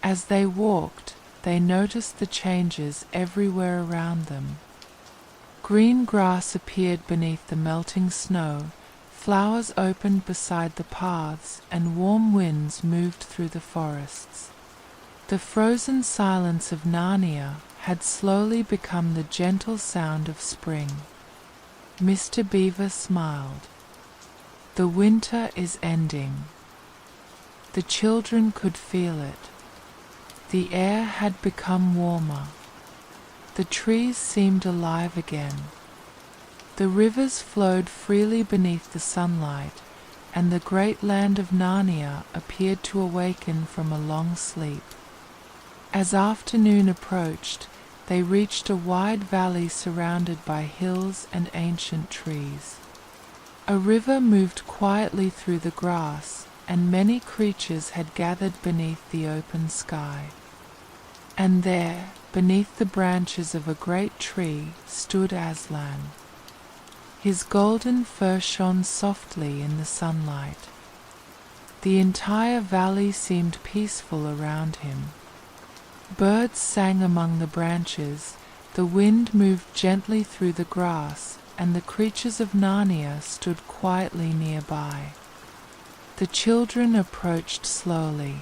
As they walked, they noticed the changes everywhere around them. Green grass appeared beneath the melting snow, flowers opened beside the paths, and warm winds moved through the forests. The frozen silence of Narnia had slowly become the gentle sound of spring. Mr. Beaver smiled. The winter is ending. The children could feel it. The air had become warmer. The trees seemed alive again. The rivers flowed freely beneath the sunlight, and the great land of Narnia appeared to awaken from a long sleep. As afternoon approached, they reached a wide valley surrounded by hills and ancient trees. A river moved quietly through the grass, and many creatures had gathered beneath the open sky. And there, beneath the branches of a great tree, stood Aslan. His golden fur shone softly in the sunlight. The entire valley seemed peaceful around him. Birds sang among the branches, the wind moved gently through the grass, and the creatures of Narnia stood quietly nearby. The children approached slowly.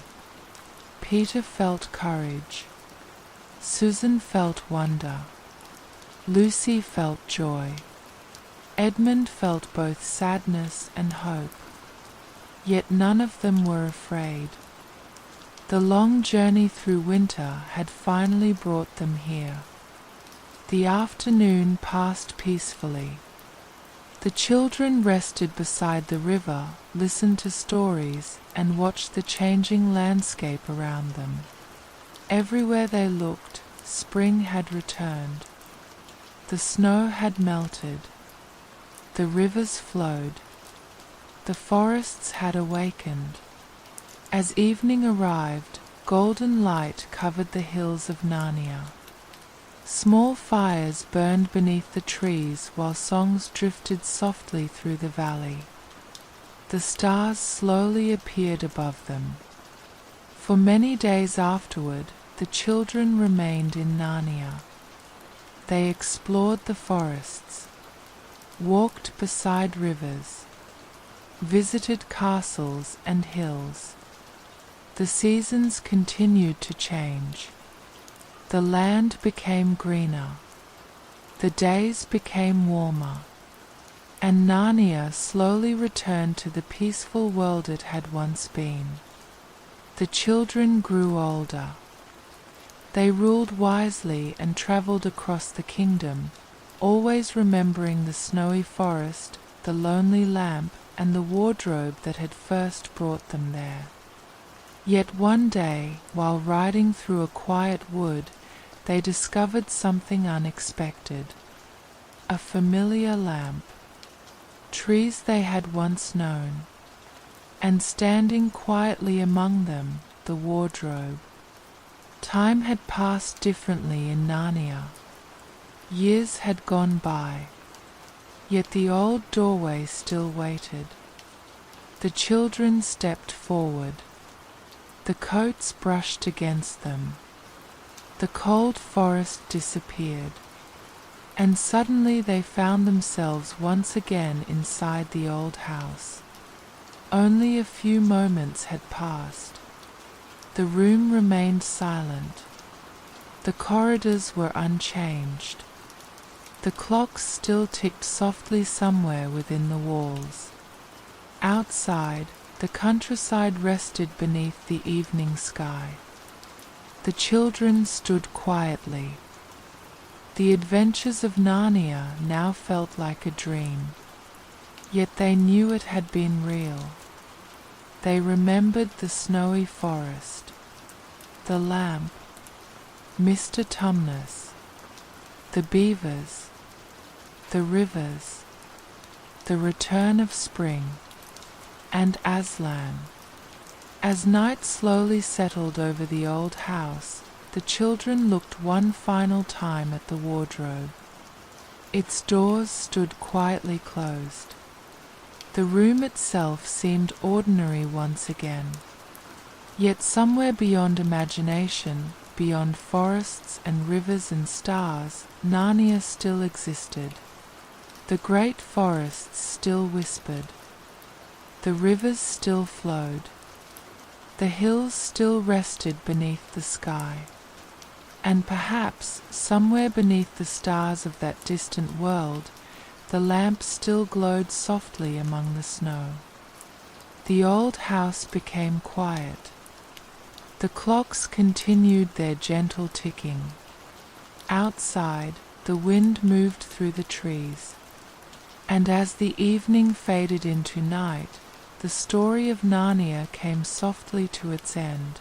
Peter felt courage. Susan felt wonder. Lucy felt joy. Edmund felt both sadness and hope. Yet none of them were afraid. The long journey through winter had finally brought them here. The afternoon passed peacefully. The children rested beside the river, listened to stories, and watched the changing landscape around them. Everywhere they looked, spring had returned. The snow had melted. The rivers flowed. The forests had awakened. As evening arrived, golden light covered the hills of Narnia. Small fires burned beneath the trees while songs drifted softly through the valley. The stars slowly appeared above them. For many days afterward, the children remained in Narnia. They explored the forests, walked beside rivers, visited castles and hills. The seasons continued to change. The land became greener. The days became warmer. And Narnia slowly returned to the peaceful world it had once been. The children grew older. They ruled wisely and traveled across the kingdom, always remembering the snowy forest, the lonely lamp, and the wardrobe that had first brought them there. Yet one day, while riding through a quiet wood, they discovered something unexpected. A familiar lamp, trees they had once known, and standing quietly among them, the wardrobe. Time had passed differently in Narnia. Years had gone by, yet the old doorway still waited. The children stepped forward. The coats brushed against them. The cold forest disappeared, and suddenly they found themselves once again inside the old house. Only a few moments had passed. The room remained silent. The corridors were unchanged. The clocks still ticked softly somewhere within the walls. Outside, the countryside rested beneath the evening sky. The children stood quietly. The adventures of Narnia now felt like a dream, yet they knew it had been real. They remembered the snowy forest, the lamp, Mr. Tumnus, the beavers, the rivers, the return of spring, and Aslan. As night slowly settled over the old house, the children looked one final time at the wardrobe. Its doors stood quietly closed. The room itself seemed ordinary once again. Yet somewhere beyond imagination, beyond forests and rivers and stars, Narnia still existed. The great forests still whispered. The rivers still flowed. The hills still rested beneath the sky. And perhaps, somewhere beneath the stars of that distant world, the lamp still glowed softly among the snow. The old house became quiet. The clocks continued their gentle ticking. Outside, the wind moved through the trees. And as the evening faded into night, the story of Narnia came softly to its end.